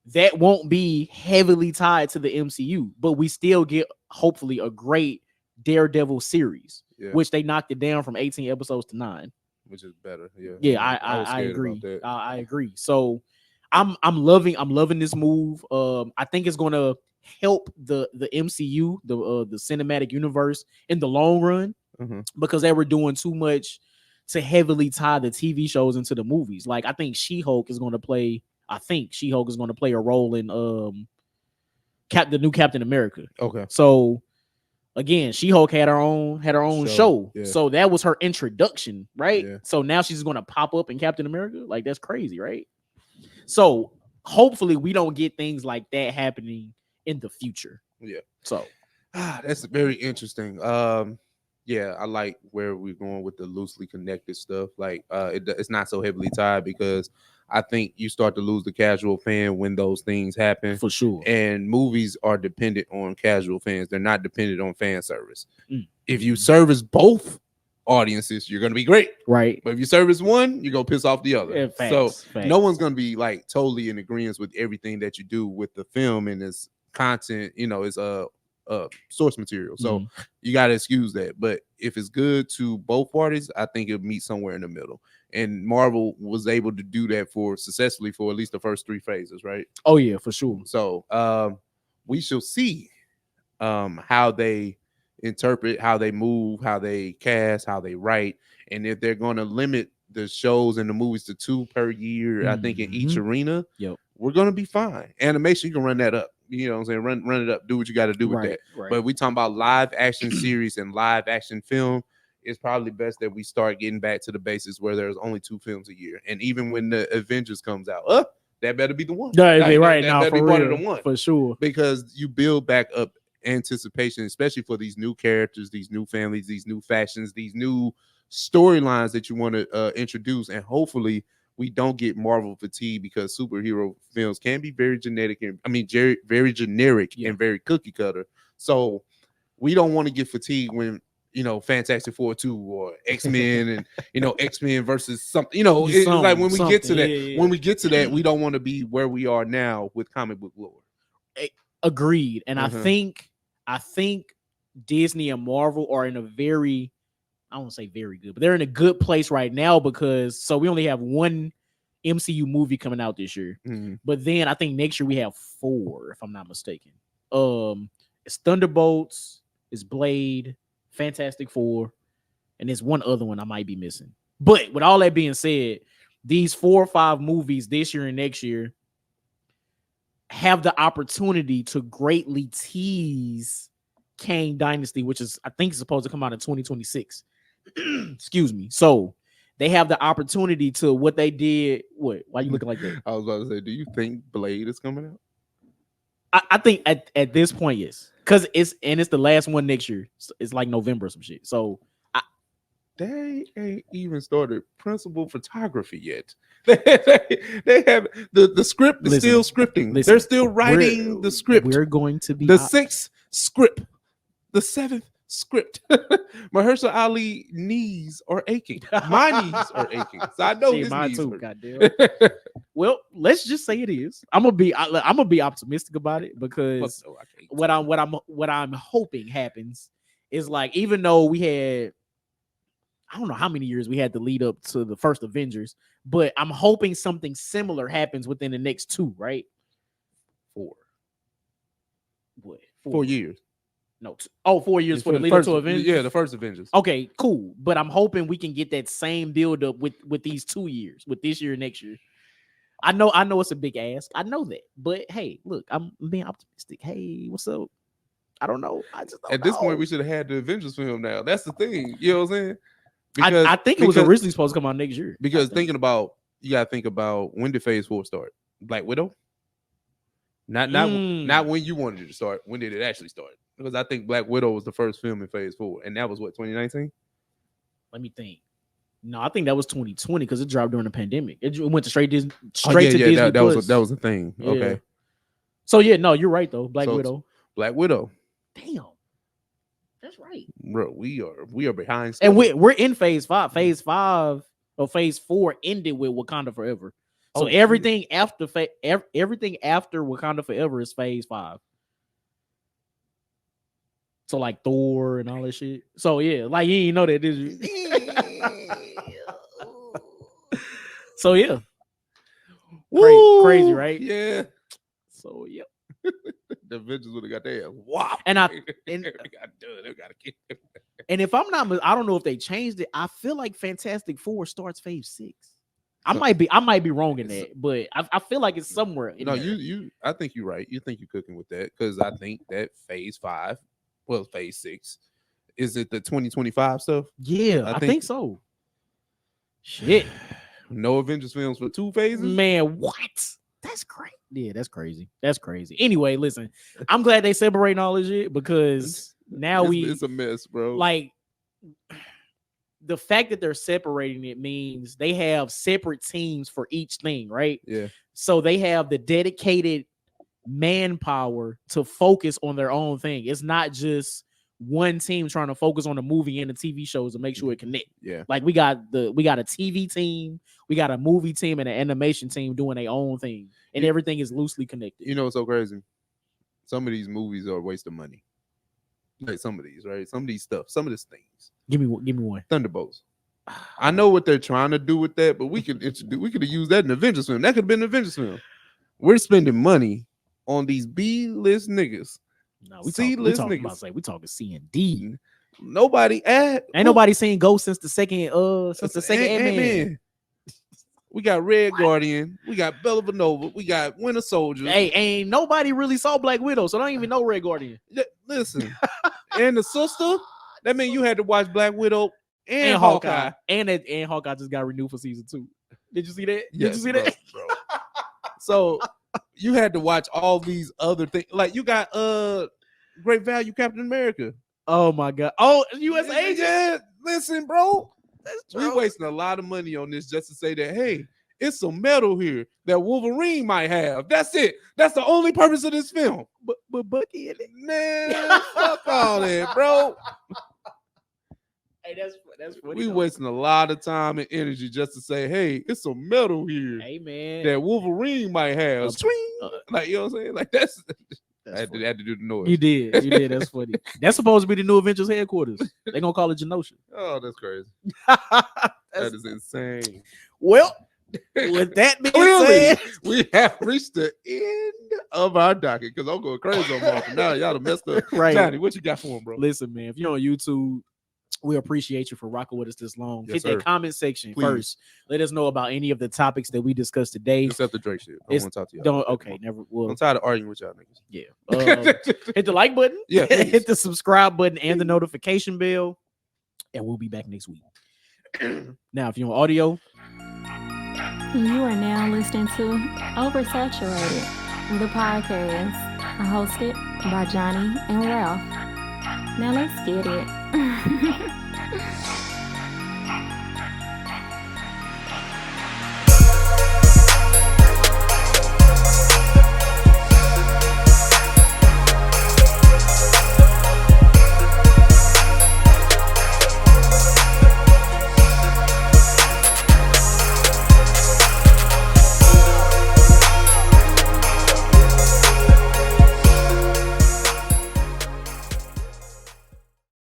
That won't be heavily tied to the MCU, but we still get hopefully a great Daredevil series, which they knocked it down from 18 episodes to 9. Which is better. Yeah. Yeah, I agree. I agree. So I'm loving this move. I think it's gonna help the MCU, the cinematic universe in the long run. Mm-hmm. Because they were doing too much to heavily tie the TV shows into the movies. Like I think She-Hulk is going to play a role in the new Captain America. Okay. So again, She-Hulk had her own show. Yeah. So that was her introduction, right? Yeah. So now she's going to pop up in Captain America. Like that's crazy, right? So hopefully we don't get things like that happening in the future. Yeah. So that's very interesting. Yeah, I like where we're going with the loosely connected stuff. Like, it's not so heavily tied because I think you start to lose the casual fan when those things happen. For sure. And movies are dependent on casual fans. They're not dependent on fan service. If you service both audiences, you're going to be great. Right. But if you service one, you're going to piss off the other. Yeah, facts. No one's going to be like totally in agreement with everything that you do with the film, and it's content, is source material. So you got to excuse that. But if it's good to both parties, I think it'll meet somewhere in the middle. And Marvel was able to do that successfully for at least the first 3 phases, right? Oh yeah, for sure. So we shall see how they interpret, how they move, how they cast, how they write, and if they're going to limit the shows and the movies to 2 per year, I think in each arena, we're going to be fine. Animation, you can run that up. You know what I'm saying? Run it up. Do what you got to do with that. Right. But we talking about live action series and live action film. It's probably best that we start getting back to the basics where there's only 2 films a year. And even when the Avengers comes out, that better be the one. That better be part of the one. For sure. Because you build back up anticipation, especially for these new characters, these new families, these new fashions, these new storylines that you want to introduce. And hopefully we don't get Marvel fatigue, because superhero films can be very generic and very generic and very cookie cutter. So we don't want to get fatigued when Fantastic Four 2 or X-Men and X-Men versus something. It's like when we get to that, when we get to that, we don't want to be where we are now with comic book lore. Agreed. And I think Disney and Marvel are in a very, I won't say very good, but they're in a good place right now, because we only have 1 MCU movie coming out this year. But then I think next year we have 4, if I'm not mistaken. It's Thunderbolts, it's Blade, Fantastic Four, and there's one other one I might be missing. But with all that being said, these 4 or 5 movies this year and next year have the opportunity to greatly tease Kang Dynasty, which is, I think, supposed to come out in 2026. Excuse me. So they have the opportunity to what they did. What? Why are you looking like that? I was about to say, do you think Blade is coming out? I think at this point, yes, because it's the last one next year. It's like November or some shit. So they ain't even started principal photography yet. They have the script is still scripting. They're still writing the script. We're going to be the 6th script, the 7th script. Mahershala Ali knees are aching. My knees are aching. So I know his mine knees too. hurt. Goddamn. Well, let's just say it is. I'm gonna be optimistic about it, because what I'm hoping happens is, like, even though we had, I don't know how many years we had to lead up to the first Avengers, but I'm hoping something similar happens within the next 2, right? 4. What? 4 years. No. 4 years for the lead up to Avengers? Yeah, the first Avengers. Okay, cool. But I'm hoping we can get that same build up with these 2 years, with this year and next year. I know it's a big ask. I know that. But hey, look, I'm being optimistic. Hey, what's up? I don't know. I just don't know. At this point, we should have had the Avengers film now. That's the thing. You know what I'm saying? I think it was originally supposed to come out next year. Because you gotta think about, when did Phase 4 start? Black Widow? Not when you wanted it to start. When did it actually start? Because I think Black Widow was the first film in Phase 4, and that was what, 2019? Let me think. No, I think that was 2020, because it dropped during the pandemic. It went straight to Disney. That was a thing. Yeah. Okay. So yeah, no, you're right though. Black Widow. Damn. That's right. Bro, we are behind. And we're in Phase 5. Phase 5 or Phase 4 ended with Wakanda Forever. So everything after Wakanda Forever is Phase 5. So like Thor and all that shit. So yeah, like you ain't know that, did you? So yeah. Crazy, right? Yeah. So yeah. The Avengers would have got there. Wow. And if I'm not, I don't know if they changed it. I feel like Fantastic Four starts Phase 6. I might be wrong in that, but I feel like it's somewhere. I think you're right. You think you're cooking with that, because I think that Phase 5, Phase 6, is it the 2025 stuff? Yeah, I think so. Shit. No Avengers films for 2 phases? Man, what? That's great. Yeah, that's crazy. That's crazy. Anyway, listen, I'm glad they separating all this shit, because now it's a mess, bro. Like, the fact that they're separating it means they have separate teams for each thing, right? Yeah. So they have the dedicated manpower to focus on their own thing. It's not just one team trying to focus on the movie and the TV shows to make sure it connect. Yeah. Like we got a TV team, we got a movie team, and an animation team doing their own thing, and everything is loosely connected. You know what's so crazy? some of these movies are a waste of money. Like some of these, right? Some of these stuff, some of these things. Give me one. Thunderbolts. I know what they're trying to do with that, but we could have used that in Avengers film. That could have been an Avengers film. We're spending money on these B-list niggas. No, C-list niggas. We talking C and D. Nobody ain't nobody seen Ghost since the second Ant-Man. We got Red Guardian, we got Bella Vanova, we got Winter Soldier. Hey, ain't nobody really saw Black Widow, so I don't even know Red Guardian. Listen, and the sister, that means you had to watch Black Widow and Hawkeye. And Hawkeye just got renewed for season 2. Did you see that? Yes, Did you see that? Bro. So you had to watch all these other things. Like you got Great Value Captain America. Oh my god. Oh, U.S. agent. Yeah, listen, bro. That's We wasting a lot of money on this just to say that, hey, it's some metal here that Wolverine might have. That's it. That's the only purpose of this film. But Bucky in it. Man, fuck all that, bro. Hey, that's funny. We wasting a lot of time and energy just to say, hey, it's some metal here. Hey man, that Wolverine might have. Like, you know what I'm saying? Like that's I had to do the noise. You did. That's funny. That's supposed to be the new Avengers headquarters. They're gonna call it Genosha. Oh, that's crazy. That is insane. Well, with that being said, we have reached the end of our docket because I'm going crazy on Martin. Now y'all done messed up. Right. Johnny, what you got for him, bro? Listen, man, if you're on YouTube, we appreciate you for rocking with us this long. Yes, Hit that comment section first. Let us know about any of the topics that we discussed today. Except the Drake shit. I don't want to talk to y'all. Okay, never. Well, I'm tired of arguing with y'all niggas. Yeah. Hit the like button. Yeah. Hit the subscribe button and the notification bell. And we'll be back next week. Now, if you're on audio, you are now listening to Oversaturated, the podcast hosted by Johnnie and Ralph. Now let's get it.